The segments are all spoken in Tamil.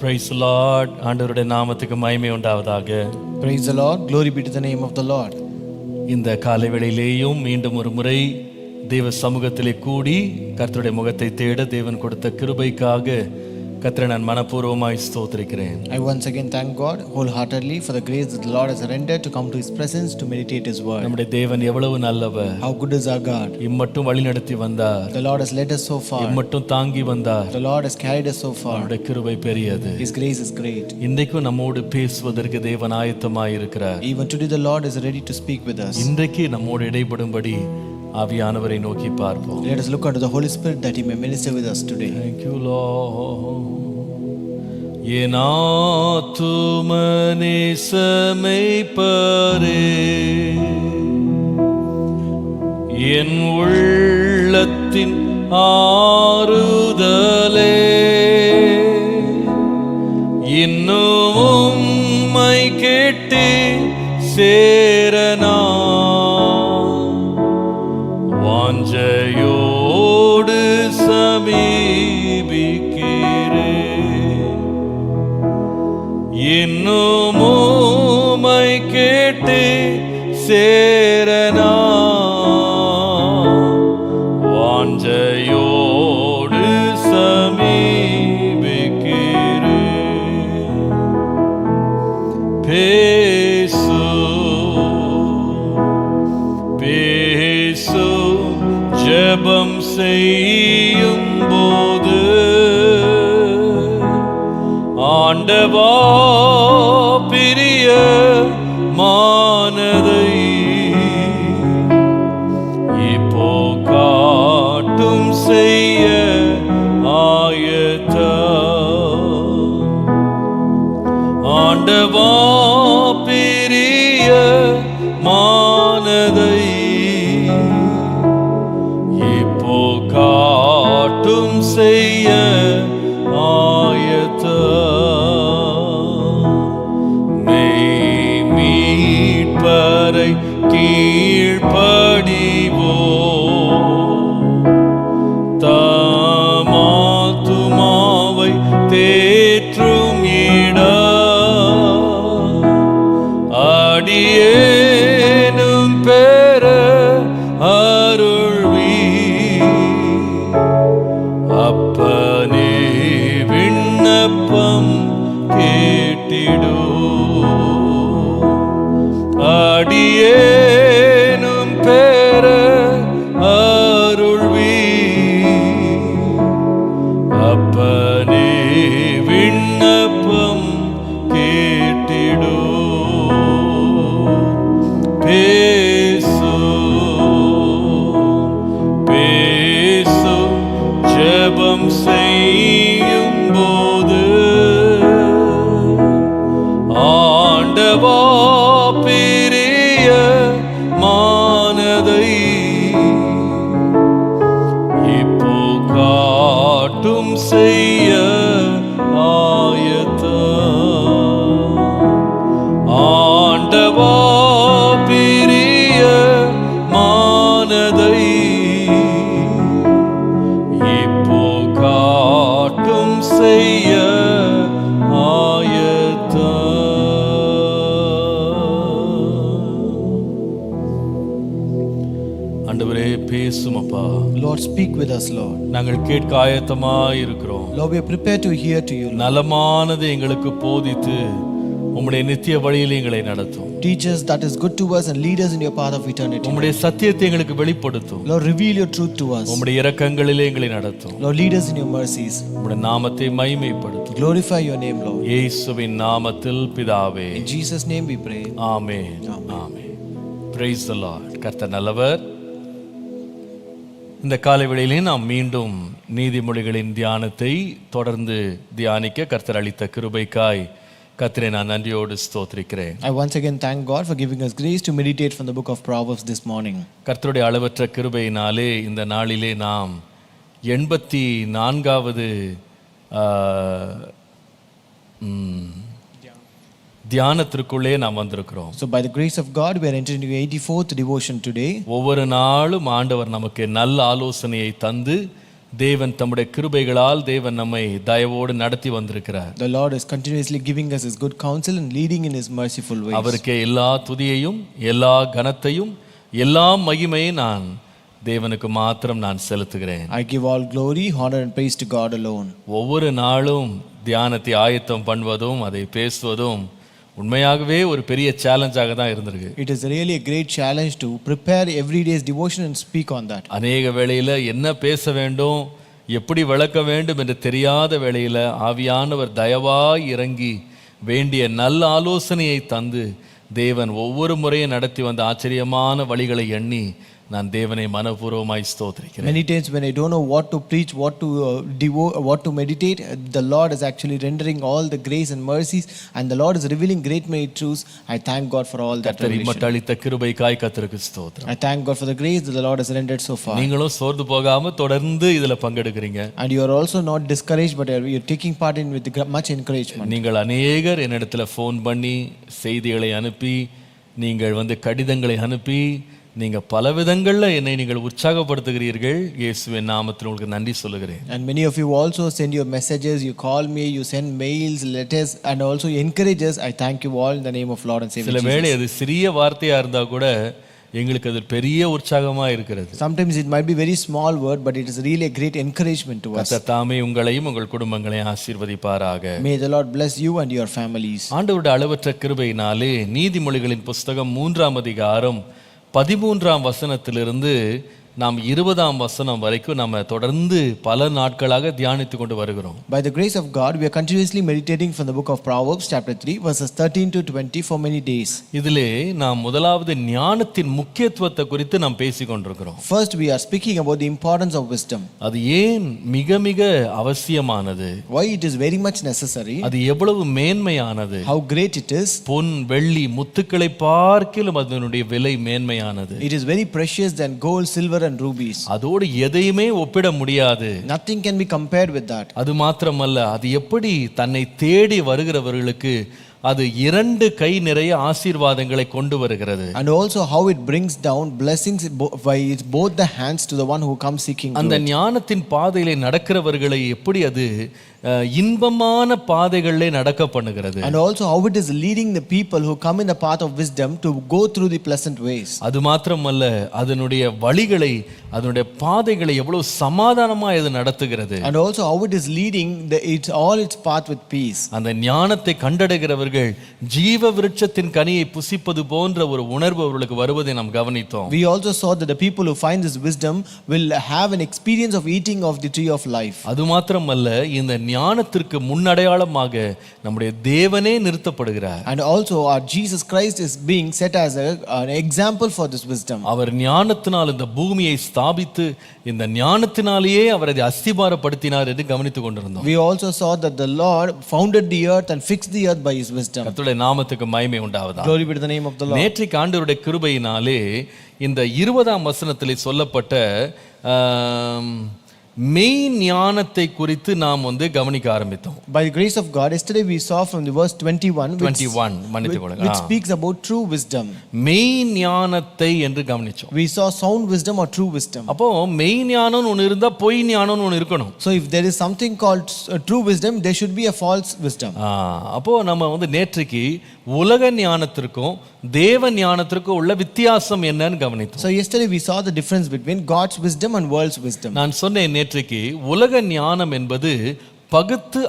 Praise the Lord. ஆண்டவருடைய நாமத்துக்கு மகிமை உண்டாவதாக. Praise the Lord. Glory be to the name of the Lord. இந்த காலை வேளையிலேயும் மீண்டும் ஒரு முறை தேவ சமூகத்திலே கூடி கர்த்தருடைய முகத்தை தேட தேவன் கொடுத்த கிருபைக்காக கர்த்தரை நான் மனப்பூர்வமாய் ஸ்தோத்திரிக்கிறேன். I once again thank God wholeheartedly for the grace that the Lord has rendered to come to His presence to meditate His word. நம்முடைய தேவன் எவ்வளவு நல்லவர். How good is our God. இம்மட்டும் வழிநடத்தி வந்தார். The Lord has led us so far. இம்மட்டும் தாங்கி வந்தார். The Lord has carried us so far. அவருடைய கிருபை பெரியது. His grace is great. இன்றைக்கும் நம்மோடு பேசுவதற்கு தேவன் ஆயத்தமாய் இருக்கிறார். Even today the Lord is ready to speak with us. இன்றைக்கு நம்மோடு இடைப்படும்படி ஆவியானவரை நோக்கி பார்ப்போம். Let us look unto the Holy Spirit that He may minister with us today. Thank you, Lord. என் ஆத்தும நேசமேய்ப்பரே, என் உள்ளத்தின் ஆறுதலே, இன்னும் உம்மை கேட்டு சேரனா வாஞ்சையோடு சமீபிக்கிறேன், இன்னும் உம்மை கேட்டு சேரனா வாஞ்சையோடு சமீபிக்கிறேன். பேசு பேசு ஜெபம் செய்யும் போது ஆண்டவா பிரிய மானதை இப்போ காட்டும் செய்ய ஆயத்த ஆண்டவா பிரிய மானதை இப்போ காட்டும் செய்ய ஆயத்த மீட்பரை கீழ்ப்படிவோ தமாத்துமாவை தேற்றும் இட அடியேனும் பெற அருள்வி அப்பனே விண்ணப்பம் கேட்டிடு அடியேனும் பெற அருள்வி அப்பனே விண்ணப்பம் கேட்டிடு. பேசு பேசு ஜெபம் செய்யும் போது ஆண்டவா பிரிய மானதை இப்போ காட்டும் செய்ய ஆயத்த ஆண்டவா பிரிய மானதை இப்போ காட்டும் செய்ய ஆயத்த. ஆண்டவரே பேசும் அப்பா. Lord, speak with us, Lord. நாங்கள் கேட்க ஆயத்தமாய் இருக்கிறோம். Lord, we are prepared to hear to you. நலமானது எங்களுக்கு போதித்து உம்முடைய நித்திய வழியில் எங்களை நடத்தும். Teach us that is good to us and lead us in your path of eternity. உம்முடைய சத்தியத்தை எங்களுக்கு வெளிப்படுத்தும். Lord, reveal your truth to us. உம்முடைய இரக்கங்களிலே எங்களை நடத்தும். Lord, lead us in your mercies. உம்முடைய நாமத்தை மகிமைப்படுத்தும். Glorify your name, Lord. இயேசுவின் நாமத்தில் பிதாவே. In Jesus' name we pray. Amen. Amen. Praise the Lord. கர்த்தர் நல்லவர். இந்த காலை வேளையிலே நாம் மீண்டும் நீதிமொழிகளின் தியானத்தை தொடர்ந்து தியானிக்க கர்த்தர் அளித்த கிருபைக்காய் கர்த்தரை நான் நன்றியோடு ஸ்தோத்திரிக்கிறேன். I once again thank God for giving us grace to meditate from the book of Proverbs this morning. கர்த்தருடைய அளவற்ற கிருபையினாலே இந்த நாளிலே நாம் 84வது தியானத்திற்குள்ளே நாம் வந்திருக்கிறோம். So by the grace of God we are entering into 84th devotion today. ஒவ்வொரு நாளும் ஆண்டவர் நமக்கு நல்ல ஆலோசனையை தந்து தேவன் தம்முடைய கிருபைகளால் தேவன் நம்மை தயவோடு நடத்தி வந்திருக்கிறார். The Lord is continuously giving us His good counsel and leading in His merciful ways. அவருக்கே எல்லா துதியையும் எல்லா கனத்தையும் எல்லா மகிமையும் நான் தேவனுக்கு மாத்திரம் நான் செலுத்துகிறேன். I give all glory, honor and praise to God alone. ஒவ்வொரு நாளும் தியானத்தை ஆயத்தம் பண்ணுவதும் அதை பேசுவதும் உண்மையாகவே ஒரு பெரிய சேலஞ்சாக தான் இருந்திருக்கு. It is really a great challenge to prepare every day's devotion and speak on that. அநேக வேளையில என்ன பேச வேண்டும் எப்படி விளக்க வேண்டும் என்று தெரியாத வேளையில ஆவியானவர் தயவாய் இறங்கி வேண்டிய நல்ல ஆலோசனையை தந்து தேவன் ஒவ்வொரு முறையும் நடத்தி வந்த ஆச்சரியமான வழிகளை எண்ணி நான் தேவனை மனப்பூர்வமாய் ஸ்தோத்திரிக்கிறேன். Many times when I don't know what to preach, what to devote, what to meditate, the Lord is actually rendering all the grace and mercies, and the Lord is revealing great many truths. I thank God for all that கர்த்தர் revelation. இம்மட்டளித்த கிருபைக்காய் கர்த்தருக்கு ஸ்தோத்திரம். I thank God for the grace that the Lord has rendered so far. நீங்களும் சோர்ந்து போகாம தொடர்ந்து இதுல பங்கெடுக்கிறீங்க. And you are also not discouraged, but you're taking part in with much encouragement. நீங்கள் அநேகர் என்னிடத்துல ஃபோன் பண்ணி செய்திகளை அனுப்பி நீங்கள் கடிதங்களை அனுப்பி நீங்க பல விதங்கள்ல என்னை நீங்கள் உற்சாகப்படுத்துகிறீர்கள். இயேசுவின் நாமத்தில் உங்களுக்கு நன்றி சொல்லுகிறேன். And many of you also send your messages, you call me, you send mails, letters, and also encourage us. I thank you all in the name of Lord and Savior சில Jesus. வேளை அது சிறிய வார்த்தையா இருந்தா கூட எங்களுக்கு அது பெரிய உற்சாகமா இருக்கிறது. Sometimes it might be very small word, but it is really a great encouragement to us. கர்த்தர் தாமே உங்களையும் உங்கள் குடும்பங்களையும் ஆசீர்வதிப்பாராக. May the Lord bless you and your families. ஆண்டவருடைய அளவற்ற கிருபையினாலே நீதிமொழிகளின் புஸ்தகம் 3ஆம் அதிகாரம் 13ஆம் வசனத்திலிருந்து நாம் 20ஆம் வசனம் வரைக்கும் நம்ம தொடர்ந்து பல நாட்களாக தியானித்து கொண்டு வருகிறோம். By the grace of God, we are continuously meditating from the book of Proverbs chapter 3 verses 13 to 20 for many days. இதிலே நாம் முதலாவது ஞானத்தின் முக்கியத்துவத்தை குறித்து நாம் பேசிக் கொண்டிருக்கிறோம். First, we are speaking about the importance of wisdom. அது ஏன் மிக மிக அவசியமானது, Why it is very much necessary, அது எவ்வளவு மேன்மையானது, how great it is. பொன் வெள்ளி முத்துக்களை பார்க்கிலும் அதனுடைய விலை மேன்மையானது. It is very precious than gold, silver and rubies. அதோடு எதையுமே ஒப்பிட முடியாது. Nothing can be compared with that. அது மாத்திரமல்ல, அது எப்படி தன்னை தேடி வருகிறவர்களுக்கு அது 2 கை நிறைய ஆசீர்வாதங்களை கொண்டு வருகிறது. And also how it brings down blessings by both the hands to the one who comes seeking. அந்த ஞானத்தின் பாதையிலே நடக்கிறவர்களை எப்படி அது இன்பமான பாதைகளிலே நடக்க பண்ணுகிறது. And also how it is leading the people who come in the path of wisdom to go through the pleasant ways. அது மாத்திரமல்ல, அதனுடைய வழிகளை அதனுடைய பாதைகளை எவ்வளவு சமாதானமாய் அது நடத்துகிறது. And also how it is leading its path with peace. அந்த ஞானத்தை கண்டடைகிறவர்கள் ஜீவ விருட்சத்தின் கனியை புசிப்பது போன்ற ஒரு உணர்வு அவர்களுக்கு வருவதை நாம் கவனித்தோம். We also saw that the people who find this wisdom will have an experience of eating of the tree of life. அது மாத்திரமல்ல, இந்த ஞானத்திற்கு முன்னடையாளமாக நம்முடைய தேவனே நிறுத்தப்படுகிறார். And also our Jesus Christ is being set as an example for this wisdom. அவர் ஞானத்தினால் இந்த பூமியை ஸ்தாபித்து இந்த ஞானத்தினாலேயே அவர் அதை அஸ்திபாரப்படுத்தினார் என்று கவனித்துக் கொண்டிருந்தோம். We also saw that the Lord founded the earth and fixed the earth by his wisdom. கர்த்தருடைய நாமத்துக்கு மகிமை உண்டாவதாக. Glory be to the name of the Lord. நேற்றைக்கு ஆண்டவருடைய கிருபையினாலே இந்த 20ஆம் வசனத்திலே சொல்லப்பட்ட மெய் ஞானத்தை குறித்து நாம் கவனிக்க ஆரம்பித்தோம். By the grace of God, yesterday we saw from the verse 21 which speaks about true wisdom. மெய் ஞானத்தை என்று கவனிச்சோம். We saw sound wisdom or true wisdom. அப்போ மெய் ஞானம் ஒன்னு இருந்தா பொய் ஞானம் ஒன்னு இருக்கணும். So if there is something called true wisdom, there should be a false wisdom. அப்போ நம்ம நேற்றைக்கு உலக ஞானத்திற்கும் தேவ ஞானத்திற்கும் உள்ள வித்தியாசம் என்னன்னு கவனித்தோம். So yesterday we saw the difference between God's wisdom and world's wisdom. நான் சொன்னேன் நேற்றைக்கு உலக ஞானம் என்பது பகுத்து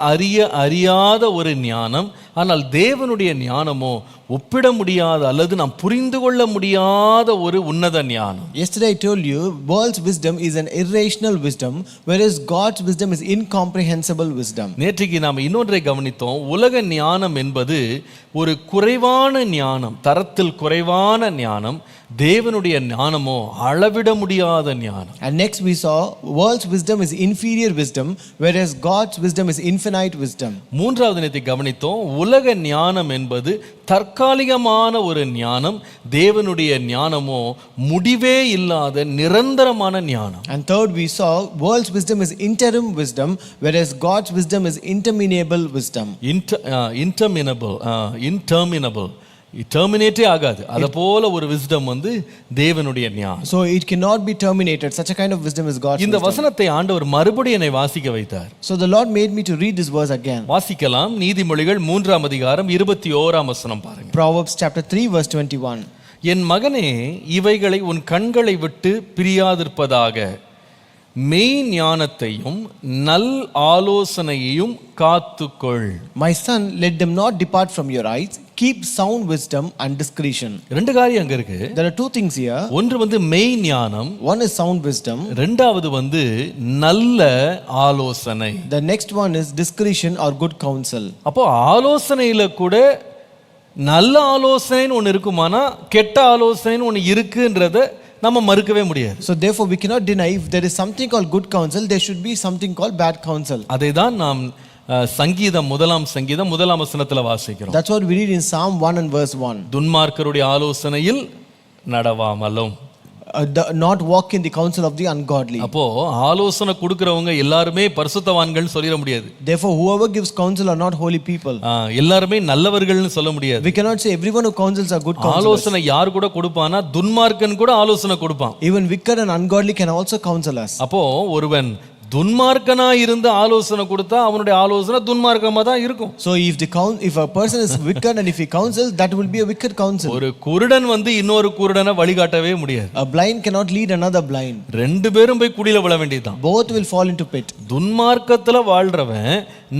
அறியாத ஒரு ஞானம். ஆனால் தேவனுடைய ஞானமோ ஒப்பிட முடியாத அல்லது நாம் புரிந்து கொள்ள முடியாத ஒரு உன்னத ஞானம். Yesterday I told you world's wisdom is an irrational wisdom, whereas God's wisdom is incomprehensible wisdom. நேற்றைக்கு நாம் இன்னொன்றை கவனித்தோம். உலக ஞானம் என்பது ஒரு குறைவான ஞானம், தரத்தில் குறைவான ஞானம். தேவனுடைய ஞானமோ அளவிட முடியாத ஞானம். And next we saw world's wisdom is inferior wisdom, whereas God's wisdom is infinite wisdom. மூன்றாவது நேற்று கவனித்தோம். உலக ஞானம் என்பது தற்காலிகமான ஒரு ஞானம். தேவனுடைய ஞானமோ முடிவே இல்லாத நிரந்தரமான ஞானம். And third we saw world's wisdom is interim wisdom, whereas God's wisdom is interminable wisdom. Interminable. டெர்மினேட்டே ஆகாது. அத போல ஒரு விஸ்டம் வந்து தேவனுடைய ஞானம். So it cannot be terminated. Such a kind of wisdom is God's இந்த wisdom. வசனத்தை ஆண்டவர் மறுபடியும் என்னை வாசிக்க வைத்தார். So the Lord made me to read this verse again. வாசிக்கலாம். நீதிமொழிகள் 3ஆம் அதிகாரம் 21ஆம் வசனம் பாருங்க. Proverbs chapter 3 verse 21. என் மகனே, இவைகளை உன் கண்களை விட்டு பிரியாதிருப்பதாக, மெய் ஞானத்தையும் நல் ஆலோசனையையும் காத்துக்கொள். My son, let them not depart from your eyes. Keep sound wisdom and discretion. ரெண்டு காரியம் அங்க இருக்கு. There are two things here. ஒன்று வந்து மெய் ஞானம், One is sound wisdom. ரெண்டாவது வந்து நல்ல ஆலோசனை. The next one is discretion or good counsel. அப்போ ஆலோசனையில கூட நல்ல ஆலோசனைன்னு ஒன்று இருக்குமானா கெட்ட ஆலோசனைன்னு ஒன்று இருக்குன்றத நம்ம மறுக்கவே முடியாது. So therefore we cannot deny if there is something called good counsel, there should be something called bad counsel. அதை தான் நாம் சங்கீதம் 1ஆம் சங்கீதம் 1ஆம் வசனத்துல வாசிக்கிறோம். That's what we read in Psalm 1 and verse 1. துன்மார்க்கருடைய ஆலோசனையில் நடவாமலும். Not walk in the counsel of the ungodly. அப்போ ஆலோசனை கொடுக்கறவங்க எல்லாருமே பரிசுத்தவான்கள் சொல்லிட முடியாது. Therefore whoever gives counsel are not holy people. எல்லாருமே நல்லவர்கள்னு சொல்ல முடியாது. We cannot say everyone who counsels are good counselors. ஆலோசனை யார் கூட கொடுப்பானா துன்மார்க்கன் கூட ஆலோசனை கொடுப்பான். Even wicked and ungodly can also counsel us. அப்போ ஒருவன் துன்மார்க்கனா இருந்து ஆலோசனை கொடுத்தா அவனுடைய ஆலோசனை துன்மார்க்கமா தான் இருக்கும். So if a person is wicked and if he counsels, that will be a wicked counsel. ஒரு குருடன் வந்து இன்னொரு குருடனை வழிகாட்டவே முடியாது. A blind cannot lead another blind. ரெண்டு பேரும் போய் குழியில விழ வேண்டியதுதான். Both will fall into pit. துன்மார்க்கத்துல வாழ்றவன்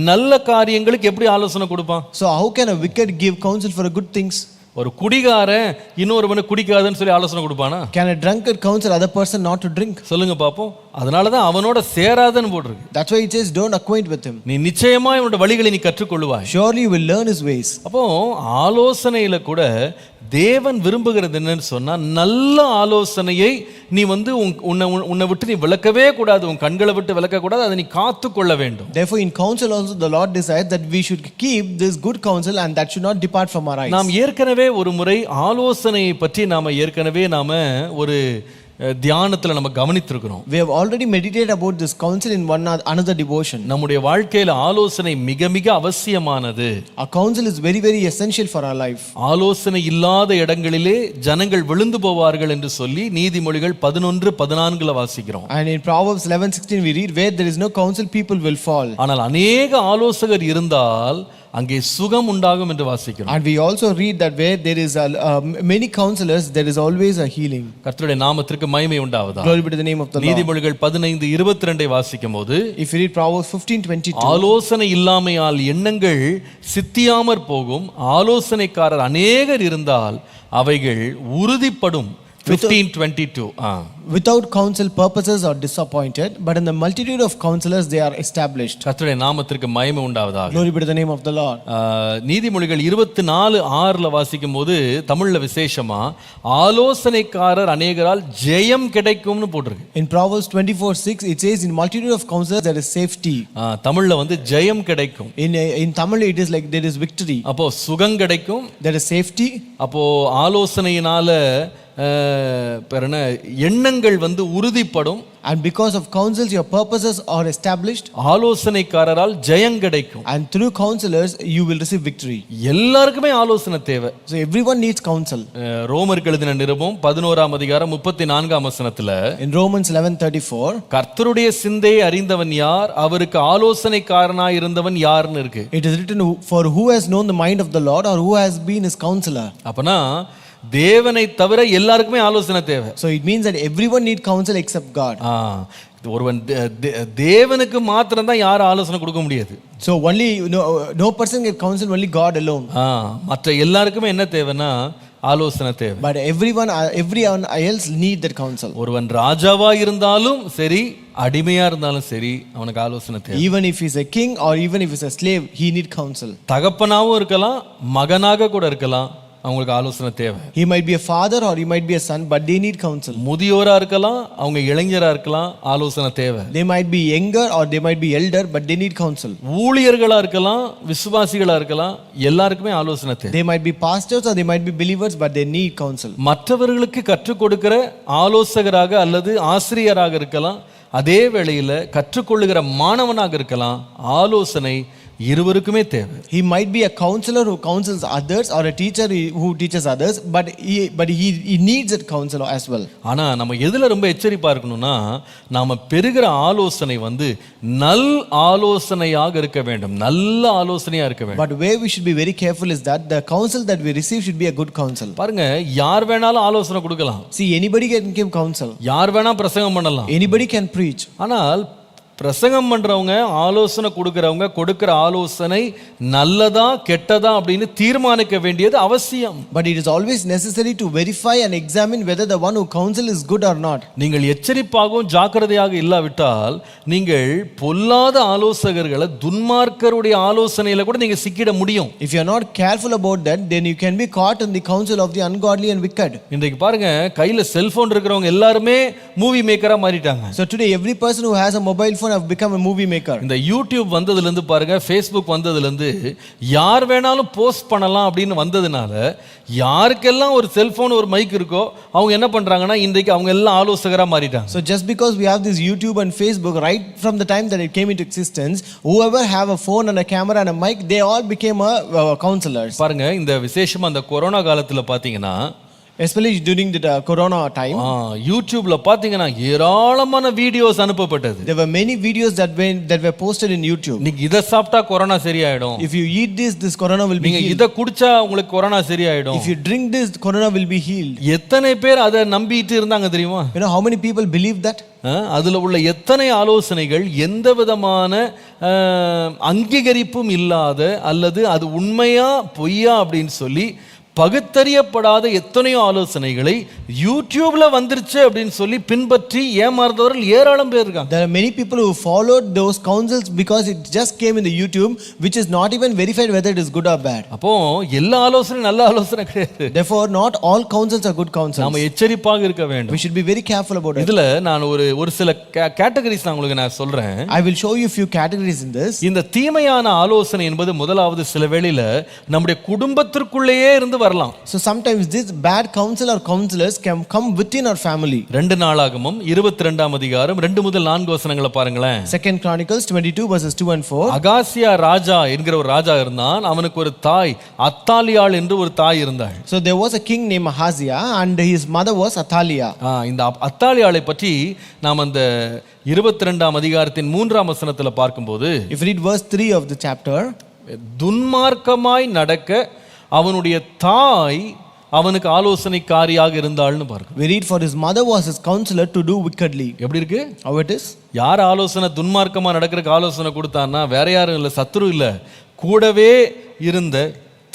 நல்ல காரியங்களுக்கு எப்படி ஆலோசனை கொடுப்பான்? So how can a wicked give counsel for good things? ஒரு குடிகாரன் இன்னொருவனை குடிக்காதன்னு சொல்லி ஆலோசனை கொடுப்பானா? Can a drunkard counsel other person not to drink? சொல்லுங்க பாப்போம். அதனாலதான் அவனோட சேராதன்னு போட்டிருக்கு. That's why it says don't acquaint with him. நீ நிச்சயமா இவனோட வழிகளை நீ கற்றுக்கொள்வாய். Surely you will learn his ways. அப்போ ஆலோசனையில கூட தேவன் விரும்புகிறது என்னன்னு சொன்னா நல்ல ஆலோசனையை நீ வந்து உன்னை விட்டு நீ விளக்கவே கூடாது, உன் கண்களை விட்டு விளக்க கூடாது, அதை நீ காத்து கொள்ள வேண்டும். Therefore in counsel also the Lord desires that we should keep this good counsel and that should not depart from our eyes. நாம் ஏற்கனவே ஒரு முறை ஆலோசனையை பற்றி நாம ஒரு தியானத்துல நம்ம கவனித்திருக்கிறோம். We have already meditated about this counsel in another devotion. நம்முடைய வாழ்க்கையில ஆலோசனை மிக மிக அவசியமானது. Our counsel is very very essential for our life. ஆலோசனை இல்லாத இடங்களிலே ஜனங்கள் விழுந்து போவார்கள் என்று சொல்லி நீதிமொழிகள் 11:14 வாசிக்கிறோம். And in Proverbs 11:16 we read where there is no counsel people will fall. ஆனால் அநேக ஆலோசகர் இருந்தால் அங்கே சுகம் உண்டாகும் என்று வாசிக்கிறோம். And we also read that where there is many counselors there is always a healing. கர்த்தருடைய நாமத்திற்கு மகிமை உண்டாவதாக. Glory be to the name of the Lord. நீதிமொழிகள் 15:22 வாசிக்கும்போது if you read Proverbs 15:22 ஆலோசனை இல்லாமையால் எண்ணங்கள் சித்தியாமற் போகும், ஆலோசனைக்காரர் அநேகர் இருந்தால் அவைகள் உறுதிப்படும். 15:22 Without counsel purposes are disappointed, but in the multitude of counselors they are established. கர்த்தருடைய நாமத்திற்கு மகிமை உண்டாவதாக. Glory be to the name of the Lord. நீதிமொழிகள் 24:6 வாசிக்கும்போது தமிழ்ல விசேஷமா ஆலோசனைக்காரர் அநேகரால் ஜெயம் கிடைக்கும்னு போட்டிருக்கு. In Proverbs 24:6 it says in multitude of counselors there is safety. தமிழ்ல வந்து ஜெயம் கிடைக்கும். In Tamil it is like there is victory. அப்போ சுகம் கிடைக்கும், there is safety. அப்போ ஆலோசனையினால எண்ணங்கள் வந்து உறுதிப்படும். And because of counsels your purposes are established. ஆலோசனைக்காரரால் ஜெயம் கிடைக்கும். And through counselors you will receive victory. எல்லாருக்குமே ஆலோசனை தேவை. So everyone needs counsel. ரோமருக்கு எழுதின நிருபம் 11ஆம் அதிகாரம் 34ஆம் வசனத்துல in Romans 11:34 கர்த்தருடைய சிந்தையை அறிந்தவன் யார், அவருக்கு ஆலோசனைக்காரனாய் இருந்தவன் யார்னு இருக்கு. It is written for who has known the mind of the Lord or who has been his counselor. அப்பனா தேவனை தவிர எல்லாருக்குமே ஆலோசனை தேவை. So it means that everyone need counsel except God. ஒருவன் தேவனுக்கு மாத்திரம் தான் யாரும் ஆலோசனை கொடுக்க முடியாது. So only no person can counsel, only God alone. மற்ற எல்லாருக்குமே என்ன தேவைன்னா ஆலோசனை தேவை. But everyone else need that counsel. ஒருவன் ராஜாவா இருந்தாலும் சரி, அடிமையா இருந்தாலும் சரி, அவனுக்கு ஆலோசனை தேவை. Even if he's a king or even if he's a slave, he need counsel. தகப்பனாவும் இருக்கலாம், மகனாக கூட இருக்கலாம், அவங்களுக்கு ஆலோசனை தேவை. He might be a father or he might be a son, but they need counsel. முதியோரா இருக்கலாம், அவங்க இளைஞரா இருக்கலாம், ஆலோசனை தேவை. They might be younger or they might be elder, but they need counsel. ஊழியர்களா இருக்கலாம், விசுவாசிகளா இருக்கலாம், எல்லாருக்குமே ஆலோசனை தேவை. They might be pastors or they might be believers, but they need counsel. மற்றவர்களுக்கு கற்றுக் கொடுக்கிற ஆலோசகராக அல்லது ஆசிரியராக இருக்கலாம், அதே வேளையில் கற்றுக்கொள்ளுகிற மாணவனாக இருக்கலாம், ஆலோசனை இருவருக்குமே தேவை. He might be a counselor who counsels others or a teacher who teaches others, but he needs that counselor as well. ஆனா நம்ம எதுல ரொம்ப எச்சரிப்பா இருக்கணும்னா, நாம பெறுகிற ஆலோசனை நல் ஆலோசனையாக இருக்க வேண்டும், நல்ல ஆலோசனையா இருக்க வேண்டும். But where we should be very careful is that the counsel that we receive should be a good counsel. பாருங்க, யார் வேணாலும் ஆலோசனை கொடுக்கலாம், See, anybody can give counsel, யார் வேணா பிரசங்கம் பண்ணலாம். anybody can preach. ஆனால் பிரசங்கம் பண்றவங்க, ஆலோசனை கொடுக்கறவங்க கொடுக்கிற ஆலோசனை நல்லதா கெட்டதா அப்படின்னு தீர்மானிக்க வேண்டியது அவசியம். But it is always necessary to verify and examine whether the one who counsel is good or not. நீங்கள் எச்சரிப்பாகவும் ஜாக்கிரதையாக இல்லாவிட்டால் நீங்கள் பொல்லாத ஆலோசகர்களை, துன்மார்க்கருடைய ஆலோசனையில கூட நீங்க சிக்கிட முடியும். If you are not careful about that, then you can be caught in the counsel of the ungodly and wicked. இன்றைக்கு பாருங்க, கையில செல்போன் இருக்கிறவங்க எல்லாருமே மூவி மேக்கரா மாறிட்டாங்க. So today every person who has a mobile phone have become a movie maker. இந்த யூடியூப் வந்ததுல இருந்து பாருங்க, ஃபேஸ்புக் வந்ததுல இருந்து யார் வேணாலும் போஸ்ட் பண்ணலாம் அப்படின்னு வந்ததுனால, யாருக்கெல்லாம் ஒரு செல்போன் ஒரு மைக் இருக்கோ அவங்க என்ன பண்றாங்கன்னா இன்றைக்கு அவங்க எல்லாம் ஆலோசகரா மாறிட்டாங்க. So just because we have this YouTube and Facebook, right from the time that it came into existence, whoever have a phone and a camera and a mic, they all became counselors. பாருங்க, இந்த விசேஷமா அந்த கொரோனா காலத்துல பாத்தீங்கன்னா, especially during the corona time, யூடியூப்ல பாத்தீங்கன்னா ஏராளமான வீடியோஸ் அனுப்பப்பட்டது. there were many videos that were posted in YouTube. நீங்க இத சாப்பிட்டா கொரோனா சரியாயிடும், if you eat this corona will be நீங்க healed, இத குடிச்சா உங்களுக்கு கொரோனா சரியாயிடும், if you drink this corona will be healed. எத்தனை பேர் அதை நம்பிட்டு இருந்தாங்க தெரியுமா? You know how many people believe that? அதுல உள்ள எத்தனை ஆலோசனைகள் எந்த விதமான அங்கீகரிப்பும் இல்லாத, அல்லது அது உண்மையா பொய்யா அப்படின்னு சொல்லி பகுத்தறியப்படாத எத்தனையோ ஆலோசனைகளை யூடியூப்ல வந்துருச்சு அப்படின்னு சொல்லி பின்பற்றி ஏமாறதவர்கள் ஏராளம் பேர் இருக்காங்க. There are many people who followed those counsels because it just came in the YouTube, which is not even verified whether it is good or bad. அப்போ எல்லா ஆலோசனையும் நல்ல ஆலோசனை கிடையாது. Therefore not all counsels are good counsels. நாம எச்சரிப்பாக இருக்க வேண்டும். We should be very careful about it. இதுல நான் ஒரு சில கேட்டகரிஸ் நான் சொல்றேன். I will show you a few categories in this. இந்த தீமையான ஆலோசனை என்பது முதலாவது சில வேளையில நம்முடைய குடும்பத்திற்குள்ளேயே இருந்து வரலாம். So sometimes this bad counsel or counselors can come within our family. 2 நாளாகமம் 22ஆம் அதிகாரம் 2 முதல் 4 வசனங்களை பாருங்களேன். 2 Chronicles 22 verses 2 and 4. அகாசியா ராஜா என்கிற ஒரு ராஜா இருந்தான். அவனுக்கு ஒரு தாய் அத்தாலியாள் என்று ஒரு தாய் இருந்தாள். So there was a king named Ahaziah and his mother was Athaliah. இந்த அத்தாலியாளை பற்றி நாம் அந்த 22ஆம் அதிகாரத்தின் 3ஆம் வசனத்துல பார்க்கும்போது, if you read verse 3 of the chapter, துன்மார்க்கமாய் நடக்க அவனுடைய தாய் அவனுக்கு ஆலோசனைக்காரியாக இருந்தாள்னு பாருங்க. we read for his mother was his counselor to do wickedly. எப்படி இருக்கு? How it is? யார் ஆலோசனை துன்மார்க்கமா நடக்கிறதுக்கு ஆலோசனை கொடுத்தான்னா வேற யாரும் இல்லை, சத்துரு இல்லை, கூடவே இருந்த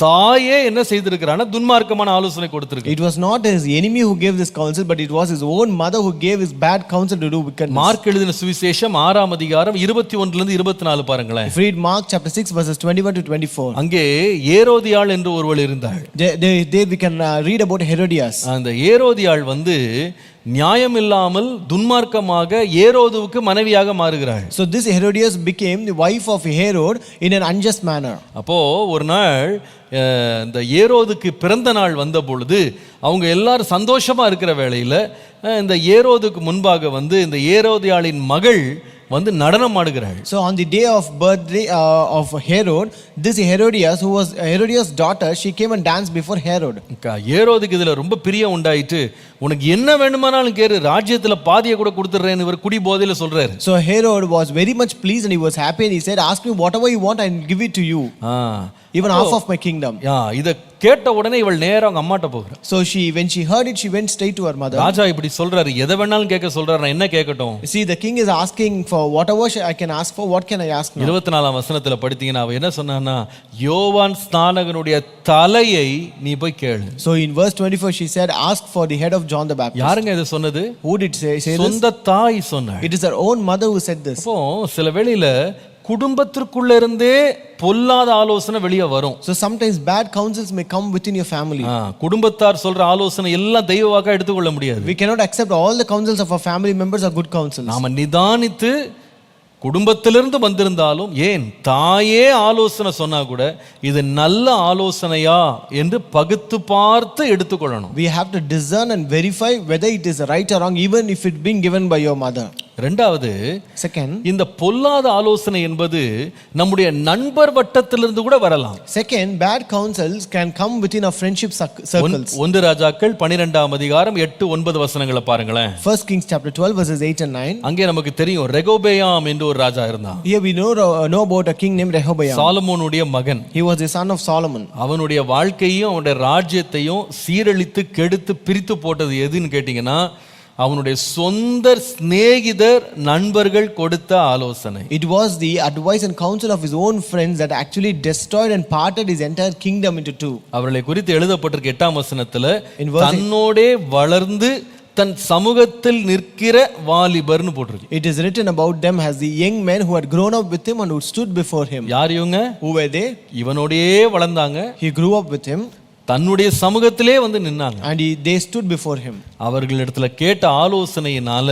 தாயே என்ன செய்திருக்கிறானா துன்மார்க்கமான ஆலோசனை கொடுத்திருக்கு. It was not his enemy who gave this counsel, but it was his own mother who gave his bad counsel to do wickedness. Mark எழுதின சுவிசேஷம் 6ஆம் அதிகாரம் 21 இருந்து 24 பாருங்களேன். If you read Mark chapter 6 verses 21 to 24, அங்கே ஏரோதியாள் என்று ஒருவள் இருந்தாள். there we can read about Herodias. அந்த ஏரோதியாள் நியாயமில்லாமல் துன்மார்க்கமாக ஏரோதுவுக்கு மனைவியாக மாறுகிறாள். So this Herodias became the wife of Herod in an unjust manner. அப்போ ஒரு நாள் இந்த ஏரோதுக்கு பிறந்த நாள் வந்த பொழுது அவங்க எல்லாரும் சந்தோஷமா இருக்கிற வேளையில இந்த ஏரோதுக்கு முன்பாக இந்த ஏரோதியாளின் மகள் நடனம் ஆடுகிறாள். So on the day of birthday of Herod, this Herodias, who was Herodias' daughter, she came and danced before Herod. ஏரோதுக்கு இதுல ரொம்ப பிரியம் உண்டாயிட்டு, உனக்கு என்ன வேண்டுமானாலும் கேரு, ராஜ்யத்துல பாதியை கூட கொடுத்துறேன்னு இவர் குடி போதையில சொல்றாரு. So Herod was very much pleased and he was happy and he said, ask me whatever you want, I will give it to you, even half of my kingdom. இத கேட்ட உடனே இவள் நேரா அவங்க அம்மாட்ட போகிறா. So when she heard it, she went straight to her mother. ராஜா இப்படி சொல்றாரு, எதை வேணாலும் கேட்க சொல்றாரு, நான் என்ன கேட்கட்டும்? See, the king is asking for whatever I can ask for, what can I ask now? 24ஆம் வசனத்துல படித்தீங்கன்னா அவ என்ன சொன்னான்னா, யோவான் ஸ்நானகனுடைய தலையை நீ போய் கேளு. So in verse 24 she said, ask for the head of John the Baptist. யாருங்க இத சொன்னது? Who did say this? சொந்த தாய் சொன்னாள். It is her own mother who said this. அப்போ சில வேளையில குடும்பத்திற்குள்ள இருந்தே பொல்லாத ஆலோசனை வெளியே வரும். So sometimes bad counsels may come within your family. குடும்பத்தார் சொல்ற ஆலோசனை எல்லாம் தெய்வ வாக்கா எடுத்துக்கொள்ள முடியாது. We cannot accept all the counsels of our family members are good counsels. நாம நிதானித்து, குடும்பத்திலிருந்து வந்திருந்தாலும், ஏன் தாயே ஆலோசனை சொன்னா கூட இது நல்ல ஆலோசனையா என்று பகுத்து பார்த்து எடுத்துக்கொள்ளணும். We have to discern and verify whether it is right or wrong, even if it being given by your mother. ரெண்டாவது, Second, இந்த பொல்லாத ஆலோசனை என்பது நம்முடைய நண்பர் வட்டத்திலிருந்து கூட வரலாம். second, bad counsels can come within our friendship circles. 1 ராஜாக்கள் 12ஆம் அதிகாரம் 8-9 வசனங்களை பாருங்களேன். 1 Kings chapter 12 verses 8 and 9. அங்கே நமக்கு தெரியும் ரெகோபெயாம் என்று ஒரு ராஜா இருந்தான். Here we know about a king named Rehoboam. சாலமோனுடைய மகன். He was the son of Solomon. அவனுடைய வாழ்க்கையும் அவனுடைய ராஜ்யத்தையும் சீரழித்து கெடுத்து பிரித்து போட்டது எதுன்னு கேட்டீங்கன்னா அவனுடைய சொந்த சிநேகிதர் நண்பர்கள் கொடுத்த ஆலோசனை. It was the advice and counsel of his own friends that actually destroyed and parted his entire kingdom into two. அவர்களை குறித்து எழுதப்பட்டிருக்க 8ஆம் வசனத்துல In verse தன்னோடே வளர்ந்து தன் சமூகத்தில் நிற்கிற வாலிபர்னு போட்டிருக்கு. It is written about them as the young men who had grown up with him and who stood before him. யார் இவங்க? Who were they? இவனோடே வளர்ந்தாங்க. He grew up with him தன்னுடைய சமூகத்திலே வந்து நின்னாங்க. and they stood before him. அவர்களிடத்துல கேட்ட ஆலோசனையினால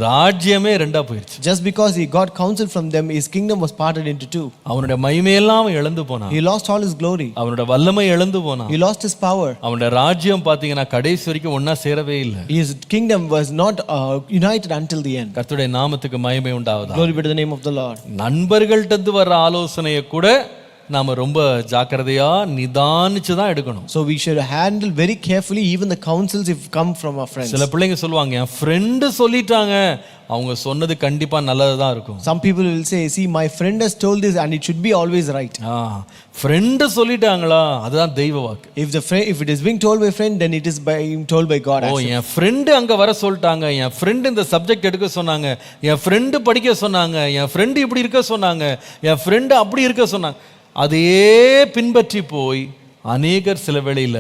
ராஜ்யமே ரெண்டா போயிடுச்சு. Just because he got counsel from them, his kingdom was parted into two. அவனுடைய மகிமையெல்லாம் இழந்து போனான். He lost all his glory. அவனுடைய வல்லமை இழந்து போனான். He lost his power. அவனுடைய ராஜ்யம் பாத்தீங்கன்னா கடைசி வரைக்கும் ஒன்னா சேரவே இல்லை. His kingdom was not united until the end. கர்த்தருடைய நாமத்துக்கு மகிமை உண்டாவதாக. Glory be to the name of the Lord. நண்பர்கள்ட்ட வர்ற ஆலோசனையை கூட நாம ரொம்ப ஜாக்கிரதையா நிதானிச்சு தான் எடுக்கணும். So we should handle very carefully even the counsels if come from our friends. சில பிள்ளைங்க சொல்லுவாங்க என் ஃப்ரெண்டு சொல்லிட்டாங்க, அவங்க சொன்னது கண்டிப்பா நல்லது தான் இருக்கும். Some people will say, see, my friend has told this and it should be always right. Friend சொல்லிட்டாங்களா, அதுதான் தெய்வ வாக்கு. If it is being told by friend, then it is told by God. ஓ, என் ஃப்ரெண்டு அங்க வர சொல்லிட்டாங்க, என் ஃப்ரெண்டு இந்த சப்ஜெக்ட் எடுக்க சொன்னாங்க, என் ஃப்ரெண்டு படிக்க சொன்னாங்க, என் ஃப்ரெண்டு இப்படி இருக்க சொன்னாங்க, என் ஃப்ரெண்டு அப்படி இருக்க சொன்னாங்க. அதையே பின்பற்றி போய் அநேகர் சில வேளையில